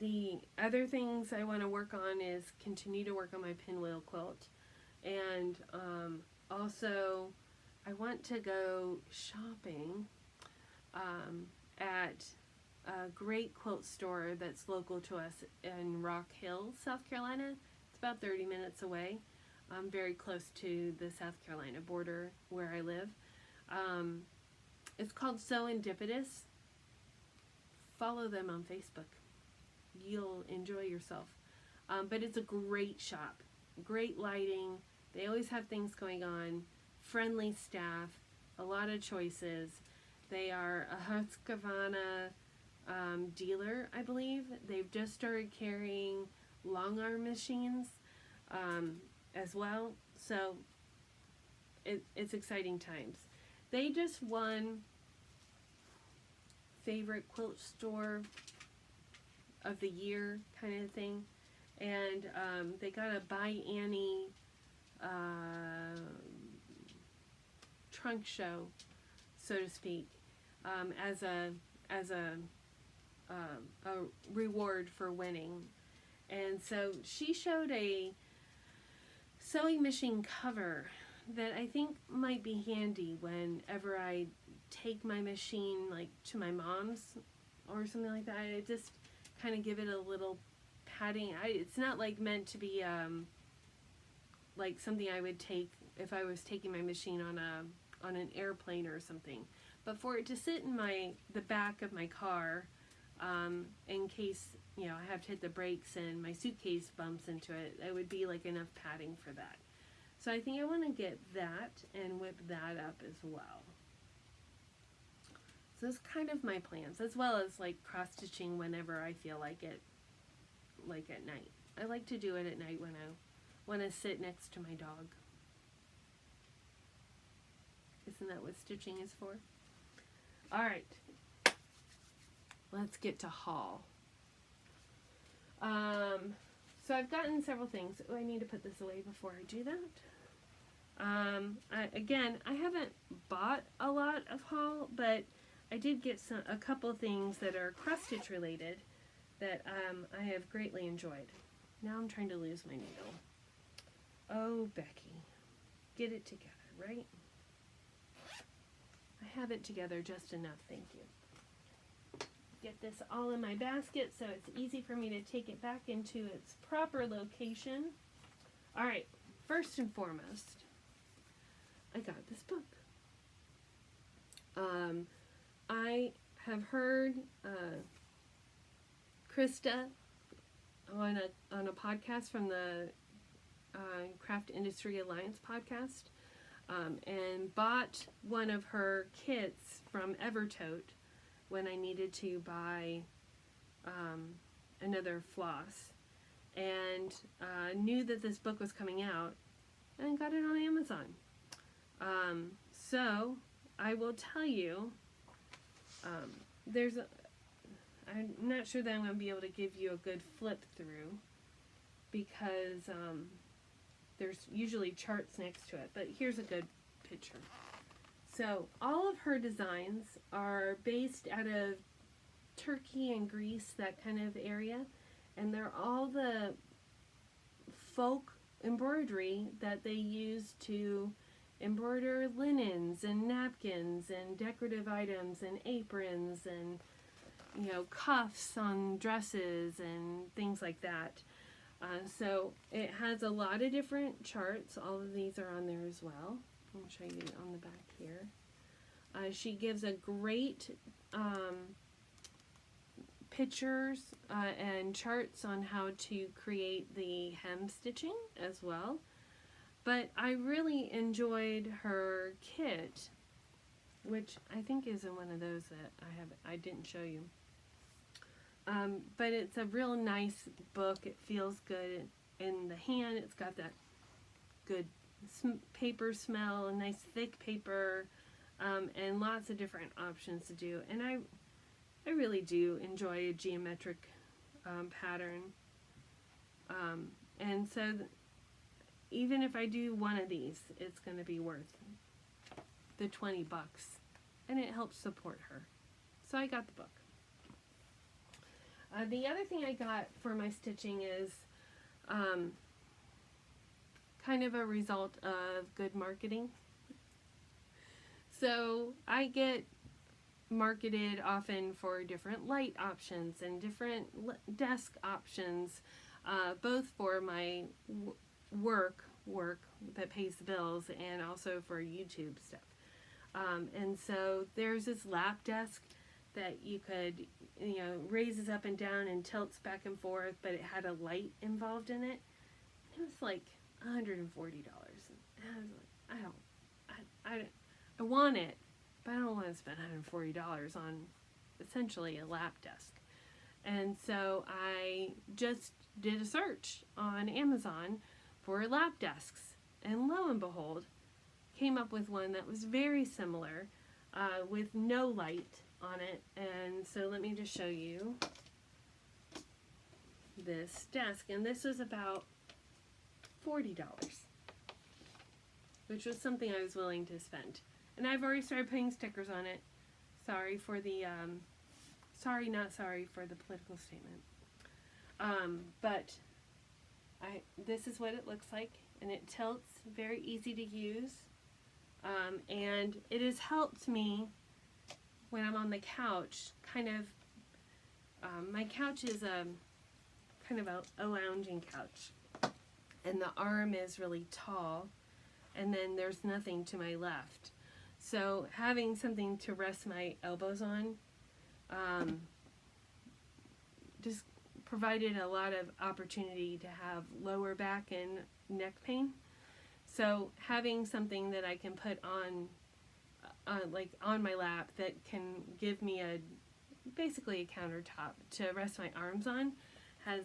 Speaker 1: The other things I want to work on is continue to work on my pinwheel quilt, and also I want to go shopping at a great quilt store that's local to us in Rock Hill, South Carolina. It's about 30 minutes away. Very close to the South Carolina border where I live. It's called Serendipitous. Follow them on Facebook. You'll enjoy yourself. But it's a great shop. Great lighting. They always have things going on. Friendly staff. A lot of choices. They are a Husqvarna dealer, I believe. They've just started carrying long arm machines as well. So it's exciting times. They just won favorite quilt store of the year kind of thing, and they got a By Annie trunk show, so to speak, as a reward for winning. And so she showed a sewing machine cover that I think might be handy whenever I take my machine like to my mom's or something like that. I just kind of give it a little padding. It's not like meant to be like something I would take if I was taking my machine on an airplane or something, but for it to sit in the back of my car in case I have to hit the brakes and my suitcase bumps into it, it would be like enough padding for that. So I think I want to get that and whip that up as well. So that's kind of my plans, as well as like cross stitching whenever I feel like it, like at night. I like to do it at night when I want to sit next to my dog. Isn't that what stitching is for? All right, let's get to haul. So I've gotten several things. Oh, I need to put this away before I do that. I haven't bought a lot of haul, but I did get a couple things that are cross stitch related that I have greatly enjoyed. Now I'm trying to lose my needle. Oh, Becky, get it together, right? I have it together just enough, thank you. Get this all in my basket so it's easy for me to take it back into its proper location. All right, first and foremost, I got this book. I have heard Krista on a podcast from the Craft Industry Alliance podcast, and bought one of her kits from Evertote when I needed to buy another floss, and knew that this book was coming out, and got it on Amazon. So I will tell you, I'm not sure that I'm going to be able to give you a good flip through because there's usually charts next to it, but here's a good picture. So all of her designs are based out of Turkey and Greece, that kind of area, and they're all the folk embroidery that they use to embroider linens and napkins and decorative items and aprons and, you know, cuffs on dresses and things like that. So it has a lot of different charts. All of these are on there as well. I'll show you on the back here. She gives a great pictures and charts on how to create the hem stitching as well. But I really enjoyed her kit, which I think is in one of those that I didn't show you. But it's a real nice book. It feels good in the hand. It's got that good paper smell, a nice thick paper, and lots of different options to do. And I really do enjoy a geometric pattern. And so even if I do one of these, it's going to be worth the $20, and it helps support her. So I got the book. The other thing I got for my stitching is kind of a result of good marketing. So I get marketed often for different light options and different desk options, both for my work that pays the bills and also for YouTube stuff. And so there's this lap desk that you could, you know, raises up and down and tilts back and forth, but it had a light involved in it. It was like $140. And I was like, I want it, but I don't want to spend $140 on essentially a lap desk. And so I just did a search on Amazon for lap desks, and lo and behold, came up with one that was very similar, with no light on it. And so let me just show you this desk, and this was about $40, which was something I was willing to spend. And I've already started putting stickers on it. Sorry for the sorry, not sorry for the political statement. But this is what it looks like, and it tilts, very easy to use, and it has helped me when I'm on the couch. Kind of, my couch is a kind of a lounging couch, and the arm is really tall, and then there's nothing to my left. So having something to rest my elbows on just provided a lot of opportunity to have lower back and neck pain. So having something that I can put on like on my lap that can give me basically a countertop to rest my arms on has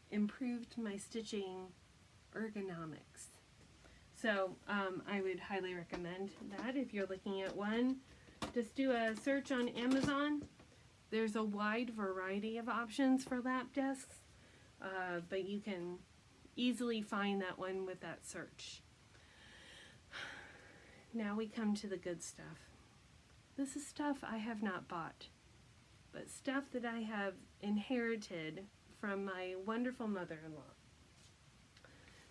Speaker 1: improved my stitching ergonomics. So I would highly recommend that if you're looking at one. Just do a search on Amazon. There's a wide variety of options for lap desks, but you can easily find that one with that search. Now we come to the good stuff. This is stuff I have not bought, but stuff that I have inherited from my wonderful mother-in-law.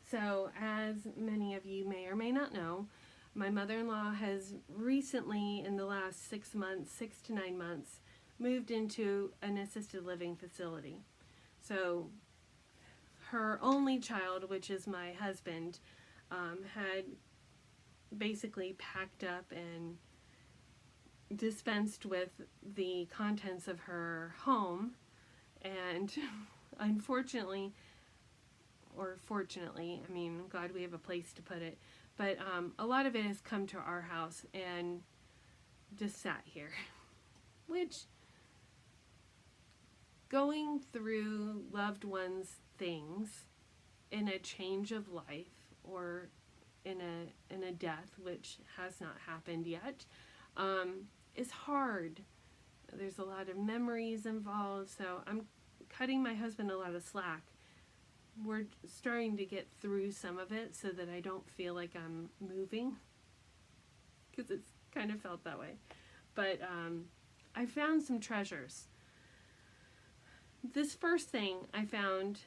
Speaker 1: So, as many of you may or may not know, my mother-in-law has recently, in the last 6 to 9 months, moved into an assisted living facility. So, her only child, which is my husband, had basically packed up and dispensed with the contents of her home, and unfortunately, or fortunately, I mean, God, we have a place to put it, but a lot of it has come to our house and just sat here, which, going through loved ones' things in a change of life, or in a death, which has not happened yet, is hard. There's a lot of memories involved, so I'm cutting my husband a lot of slack. We're starting to get through some of it so that I don't feel like I'm moving, because it's kind of felt that way. But I found some treasures. This first thing I found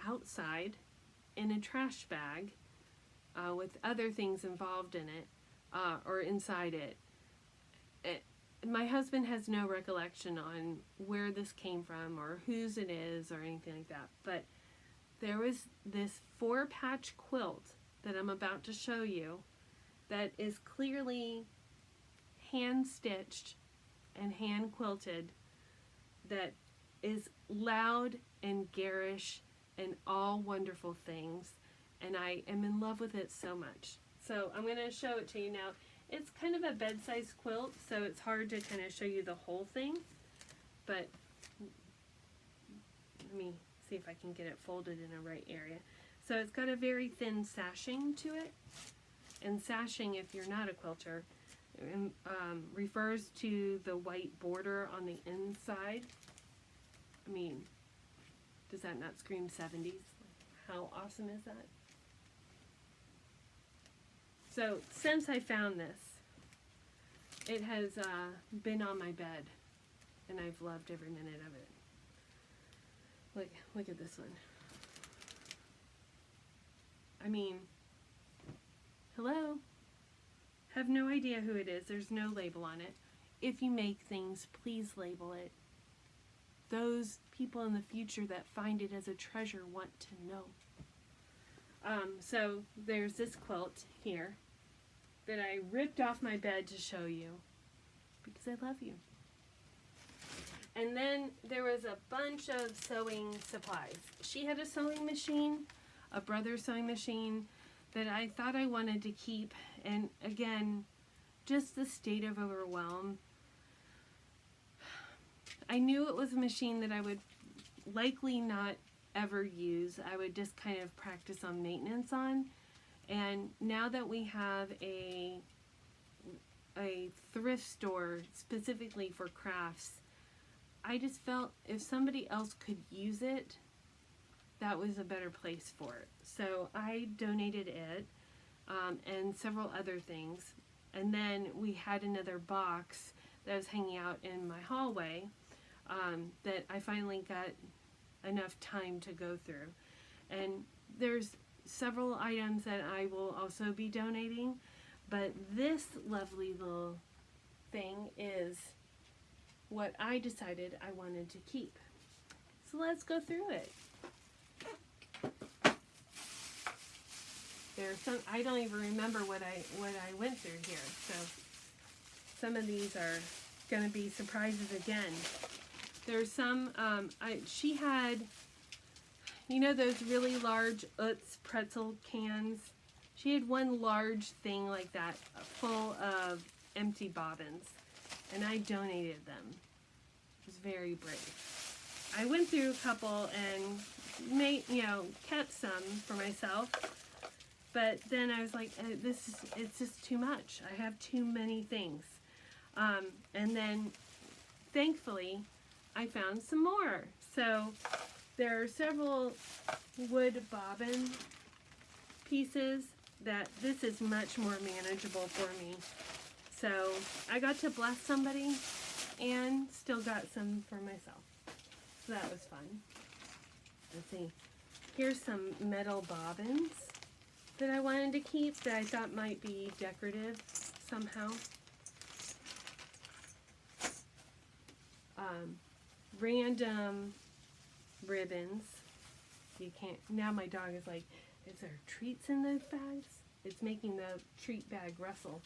Speaker 1: outside in a trash bag with other things involved in it, or inside it. My husband has no recollection on where this came from or whose it is or anything like that, but there was this 4-patch quilt that I'm about to show you that is clearly hand stitched and hand quilted, that is loud and garish and all wonderful things, and I am in love with it so much. So I'm going to show it to you now. It's kind of a bed-sized quilt, so it's hard to kind of show you the whole thing, but let me see if I can get it folded in a right area. So it's got a very thin sashing to it, and sashing, if you're not a quilter, refers to the white border on the inside. I mean, does that not scream 70s? How awesome is that? So since I found this, it has been on my bed, and I've loved every minute of it. Look at this one. I mean, hello? Have no idea who it is. There's no label on it. If you make things, please label it. Those people in the future that find it as a treasure want to know. So there's this quilt here that I ripped off my bed to show you because I love you. And then there was a bunch of sewing supplies. She had a sewing machine, a brother's sewing machine that I thought I wanted to keep, and again, just the state of overwhelm. I knew it was a machine that I would likely not ever use. I would just kind of practice on maintenance on. And now that we have a thrift store specifically for crafts, I just felt if somebody else could use it, that was a better place for it. So I donated it, and several other things. And then we had another box that was hanging out in my hallway that I finally got enough time to go through. And there's several items that I will also be donating, but this lovely little thing is what I decided I wanted to keep. So let's go through it. There's some, I don't even remember what I went through here, so some of these are going to be surprises again. There's some, she had, you know those really large Utz pretzel cans? She had one large thing like that, full of empty bobbins, and I donated them. It was very brave. I went through a couple and made, kept some for myself, but then I was like, it's just too much. I have too many things. And then, thankfully, I found some more. So there are several wood bobbin pieces that this is much more manageable for me. So I got to bless somebody and still got some for myself. So that was fun. Let's see. Here's some metal bobbins that I wanted to keep that I thought might be decorative somehow. Random ribbons. You can't, now my dog is like, is there treats in those bags? It's making the treat bag rustle.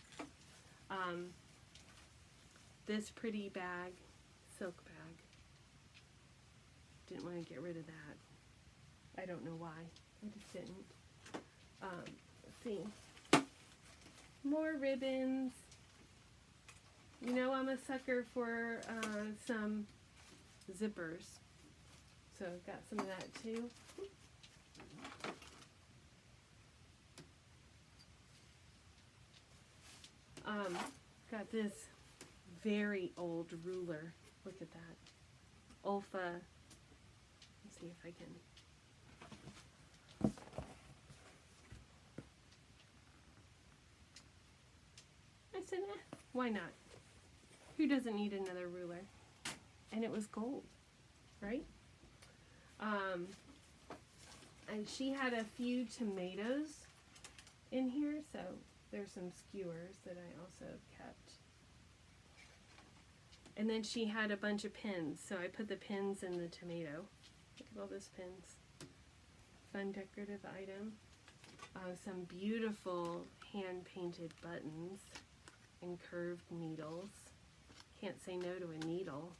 Speaker 1: This pretty bag, silk bag. Didn't want to get rid of that. I don't know why. I just didn't. Let's see. More ribbons. You know I'm a sucker for some zippers. So got some of that too. Got this very old ruler. Look at that. Olfa. Let's see if I can. I said, why not? Who doesn't need another ruler? And it was gold, right? And she had a few tomatoes in here, so there's some skewers that I also kept. And then she had a bunch of pins, so I put the pins in the tomato. Look at all those pins. Fun decorative item. Some beautiful hand-painted buttons and curved needles. Can't say no to a needle.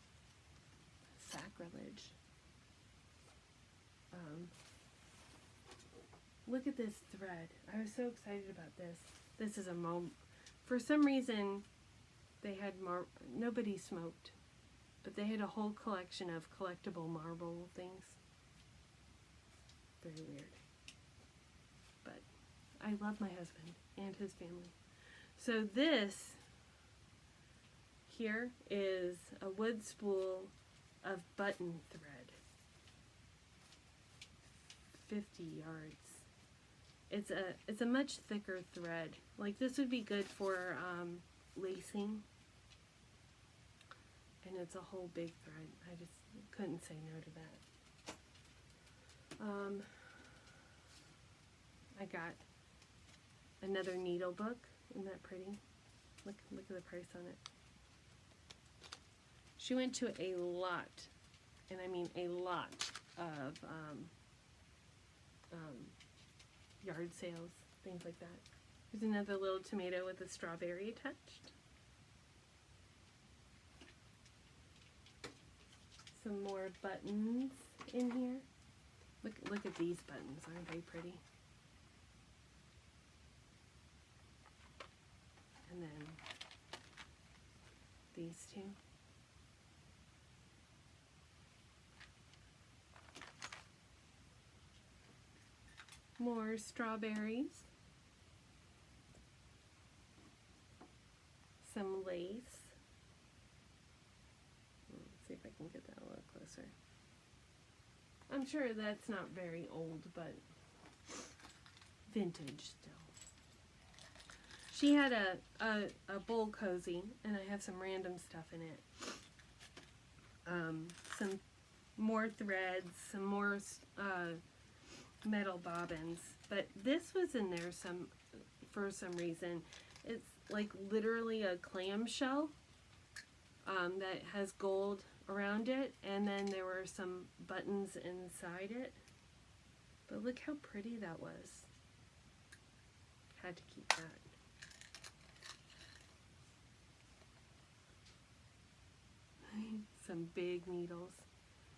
Speaker 1: Sacrilege. Look at this thread. I was so excited about this. This is a for some reason they had nobody smoked, but they had a whole collection of collectible marble things. Very weird. But I love my husband and his family. So this here is a wood spool of button thread. 50 yards. It's a much thicker thread. Like this would be good for lacing. And it's a whole big thread. I just couldn't say no to that. I got another needle book. Isn't that pretty? Look at the price on it. She went to a lot, and I mean a lot of yard sales, things like that. There's another little tomato with a strawberry attached. Some more buttons in here. Look at these buttons, aren't they pretty? And then these two. More strawberries. Some lace. Let's see if I can get that a little closer. I'm sure that's not very old, but vintage still. She had a bowl cozy, and I have some random stuff in it. Some more threads, some more metal bobbins, but this was in there for some reason. It's like literally a clamshell that has gold around it, and then there were some buttons inside it. But look how pretty that was. Had to keep that. Some big needles.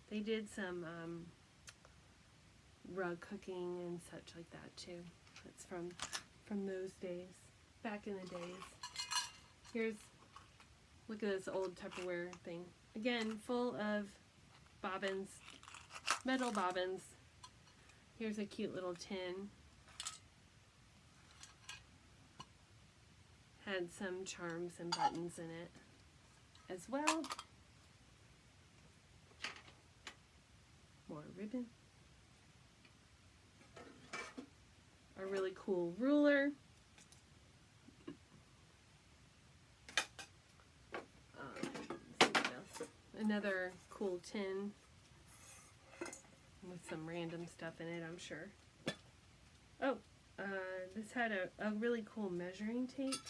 Speaker 1: They did some rug cooking and such like that too. That's from those days, back in the days. Look at this old Tupperware thing. Again, full of bobbins, metal bobbins. Here's a cute little tin. Had some charms and buttons in it as well. More ribbon. A really cool ruler. Let's see what else. Another cool tin with some random stuff in it, I'm sure. Oh, this had a really cool measuring tape.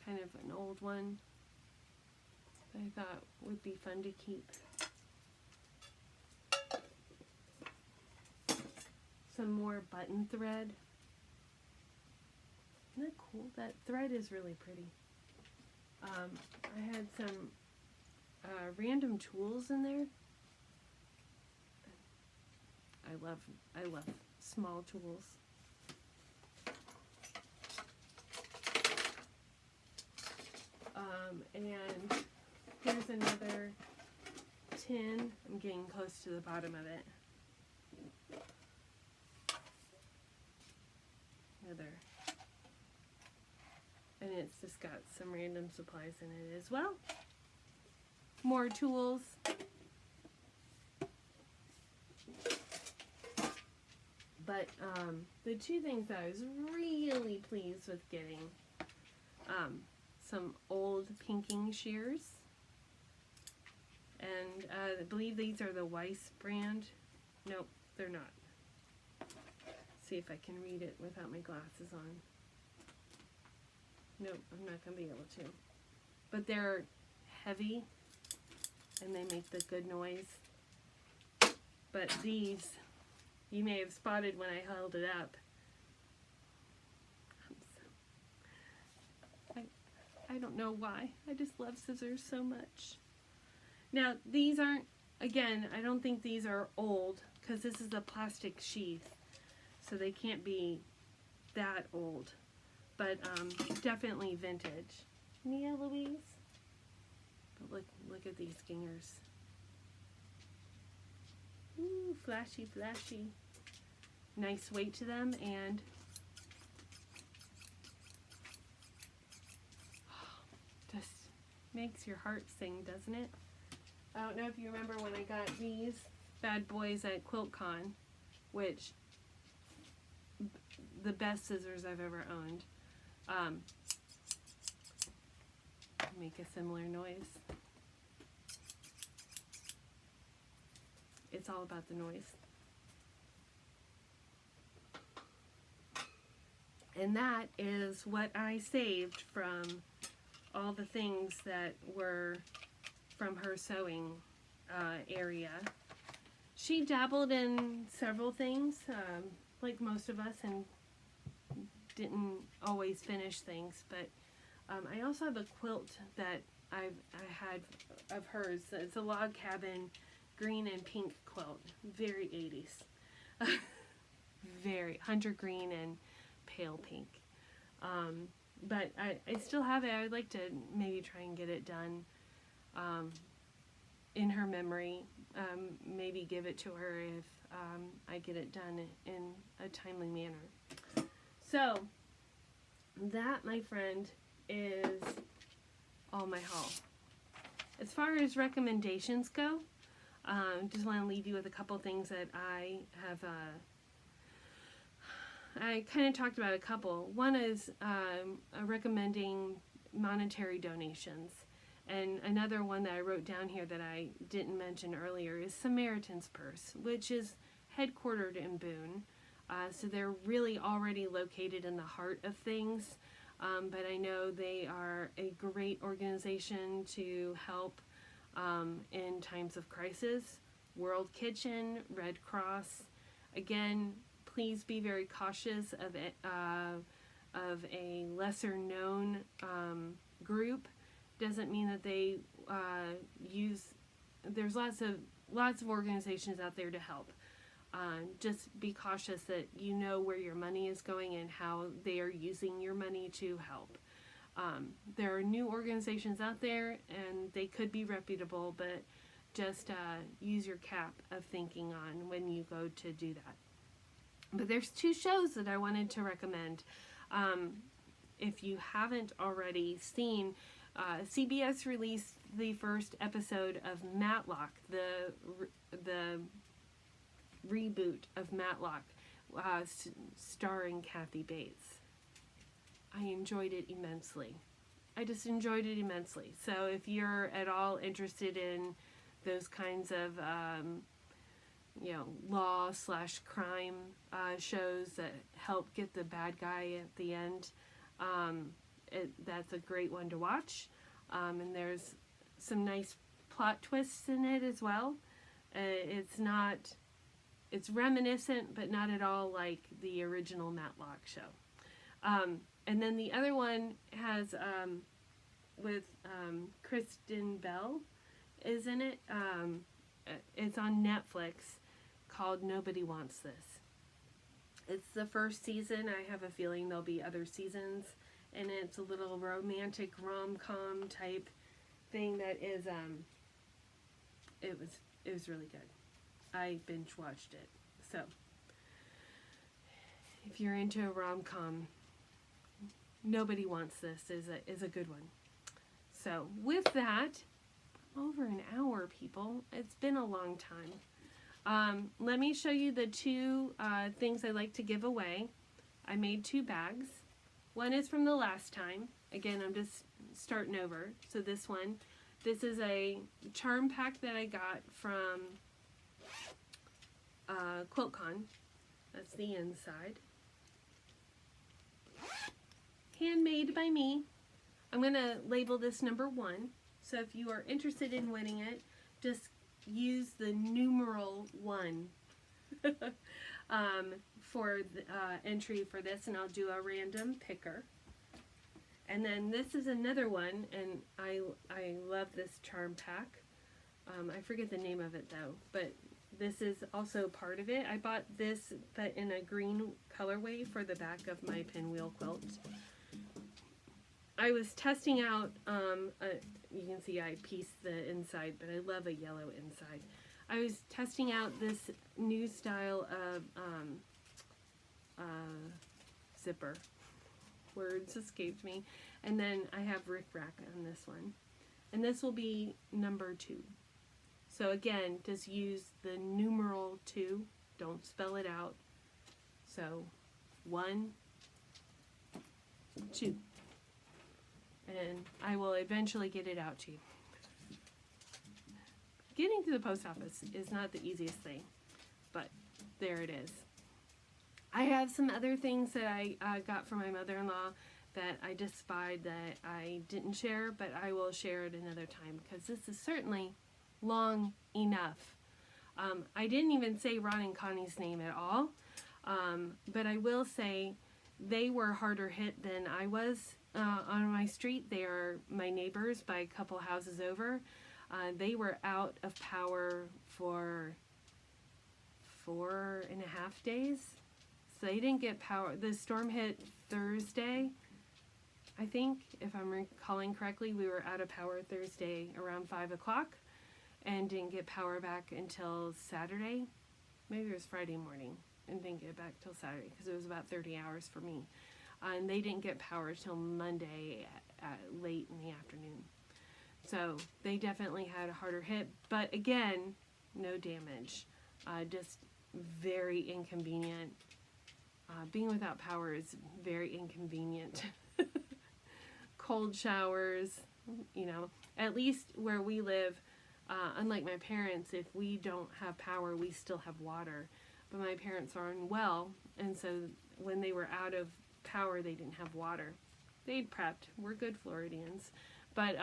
Speaker 1: Kind of an old one that I thought would be fun to keep. Some more button thread. Isn't that cool? That thread is really pretty. I had some random tools in there. I love small tools. And here's another tin. I'm getting close to the bottom of it. Another it's just got some random supplies in it as well. More tools. But the two things that I was really pleased with getting, some old pinking shears. And I believe these are the Weiss brand. Nope, they're not. See if I can read it without my glasses on. Nope, I'm not going to be able to. But they're heavy and they make the good noise. But these, you may have spotted when I held it up. I don't know why. I just love scissors so much. Now, these aren't, again, I don't think these are old because this is a plastic sheath. So they can't be that old. But definitely vintage. Nia Louise? But look at these gingers. Ooh, flashy, flashy. Nice weight to them, and just makes your heart sing, doesn't it? I don't know if you remember when I got these bad boys at QuiltCon, which the best scissors I've ever owned. Make a similar noise. It's all about the noise. And that is what I saved from all the things that were from her sewing area. She dabbled in several things, like most of us, and didn't always finish things, but I also have a quilt that I had of hers. It's a log cabin green and pink quilt, very 80s. Very hunter green and pale pink. But I still have it. I would like to maybe try and get it done in her memory. Maybe give it to her if I get it done in a timely manner. So, that, my friend, is all my haul. As far as recommendations go, just want to leave you with a couple things that I have, I kind of talked about a couple. One is recommending monetary donations. And another one that I wrote down here that I didn't mention earlier is Samaritan's Purse, which is headquartered in Boone. So they're really already located in the heart of things. But I know they are a great organization to help in times of crisis. World Kitchen, Red Cross. Again, please be very cautious of a lesser known group. Doesn't mean that they there's lots of organizations out there to help. Just be cautious that you know where your money is going and how they are using your money to help. There are new organizations out there and they could be reputable, but just use your cap of thinking on when you go to do that. But there's two shows that I wanted to recommend. If you haven't already seen, CBS released the first episode of Matlock, the reboot of Matlock, starring Kathy Bates. I enjoyed it immensely. I just enjoyed it immensely. So if you're at all interested in those kinds of law/crime shows that help get the bad guy at the end, that's a great one to watch. And there's some nice plot twists in it as well. It's reminiscent, but not at all like the original Matlock show. And then the other one has, with Kristen Bell is in it. It's on Netflix, called Nobody Wants This. It's the first season. I have a feeling there'll be other seasons. And it's a little romantic rom-com type thing that is, it was really good. I binge watched it. So, if you're into a rom-com, nobody wants this is a good one. So with that, over an hour, people. It's been a long time. Let me show you the two things I like to give away. I made 2 bags. One is from the last time. Again, I'm just starting over. So this is a charm pack that I got from QuiltCon. That's the inside. Handmade by me. I'm going to label this number 1. So if you are interested in winning it, just use the numeral 1 for the entry for this, and I'll do a random picker. And then this is another one, and I love this charm pack. I forget the name of it though, but this is also part of it. I bought this, but in a green colorway for the back of my pinwheel quilt. I was testing out, you can see I pieced the inside, but I love a yellow inside. I was testing out this new style of zipper. Words escaped me. And then I have rickrack on this one. And this will be number 2. So again, just use the numeral 2. Don't spell it out. So 1, 2. And I will eventually get it out to you. Getting to the post office is not the easiest thing, but there it is. I have some other things that I got from my mother-in-law that I just spied that I didn't share, but I will share it another time because this is certainly long enough. I didn't even say Ron and Connie's name at all, but I will say they were harder hit than I was. On my street. They are my neighbors by a couple houses over. They were out of power for 4.5 days. So they didn't get power. The storm hit Thursday, I think, if I'm recalling correctly. We were out of power Thursday around 5 o'clock and didn't get power back until Saturday. Maybe it was Friday morning and didn't get back till Saturday because it was about 30 hours for me. And they didn't get power till Monday late in the afternoon. So they definitely had a harder hit. But again, no damage. Just very inconvenient. Being without power is very inconvenient. Cold showers, you know. At least where we live, unlike my parents, if we don't have power, we still have water. But my parents are unwell, and so when they were out of power, they didn't have water. They'd prepped. We're good Floridians. But,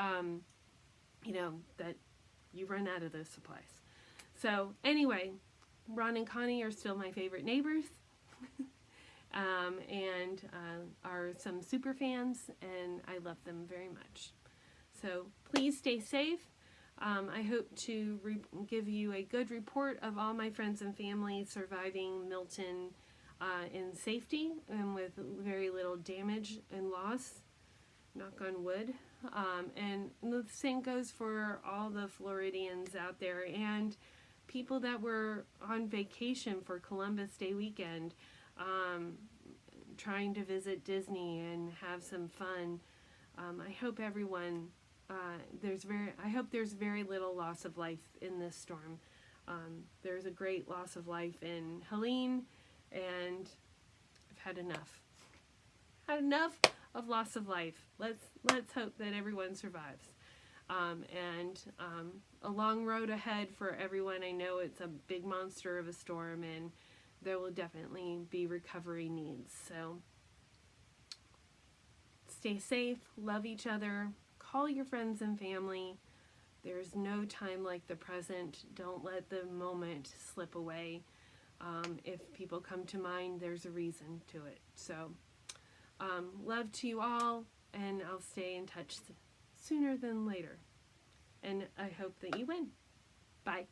Speaker 1: you know, that you run out of those supplies. So, anyway, Ron and Connie are still my favorite neighbors. And are some super fans, and I love them very much. So, please stay safe. I hope to give you a good report of all my friends and family surviving Milton in safety and with very little damage and loss, knock on wood. And the same goes for all the Floridians out there and people that were on vacation for Columbus Day weekend, trying to visit Disney and have some fun. I hope everyone, I hope there's very little loss of life in this storm. There's a great loss of life in Helene, and I've had enough. Had enough of loss of life. Let's hope that everyone survives. And a long road ahead for everyone. I know it's a big monster of a storm, and there will definitely be recovery needs. So stay safe, love each other, call your friends and family. There's no time like the present. Don't let the moment slip away. If people come to mind, there's a reason to it. So, love to you all, and I'll stay in touch sooner than later. And I hope that you win. Bye.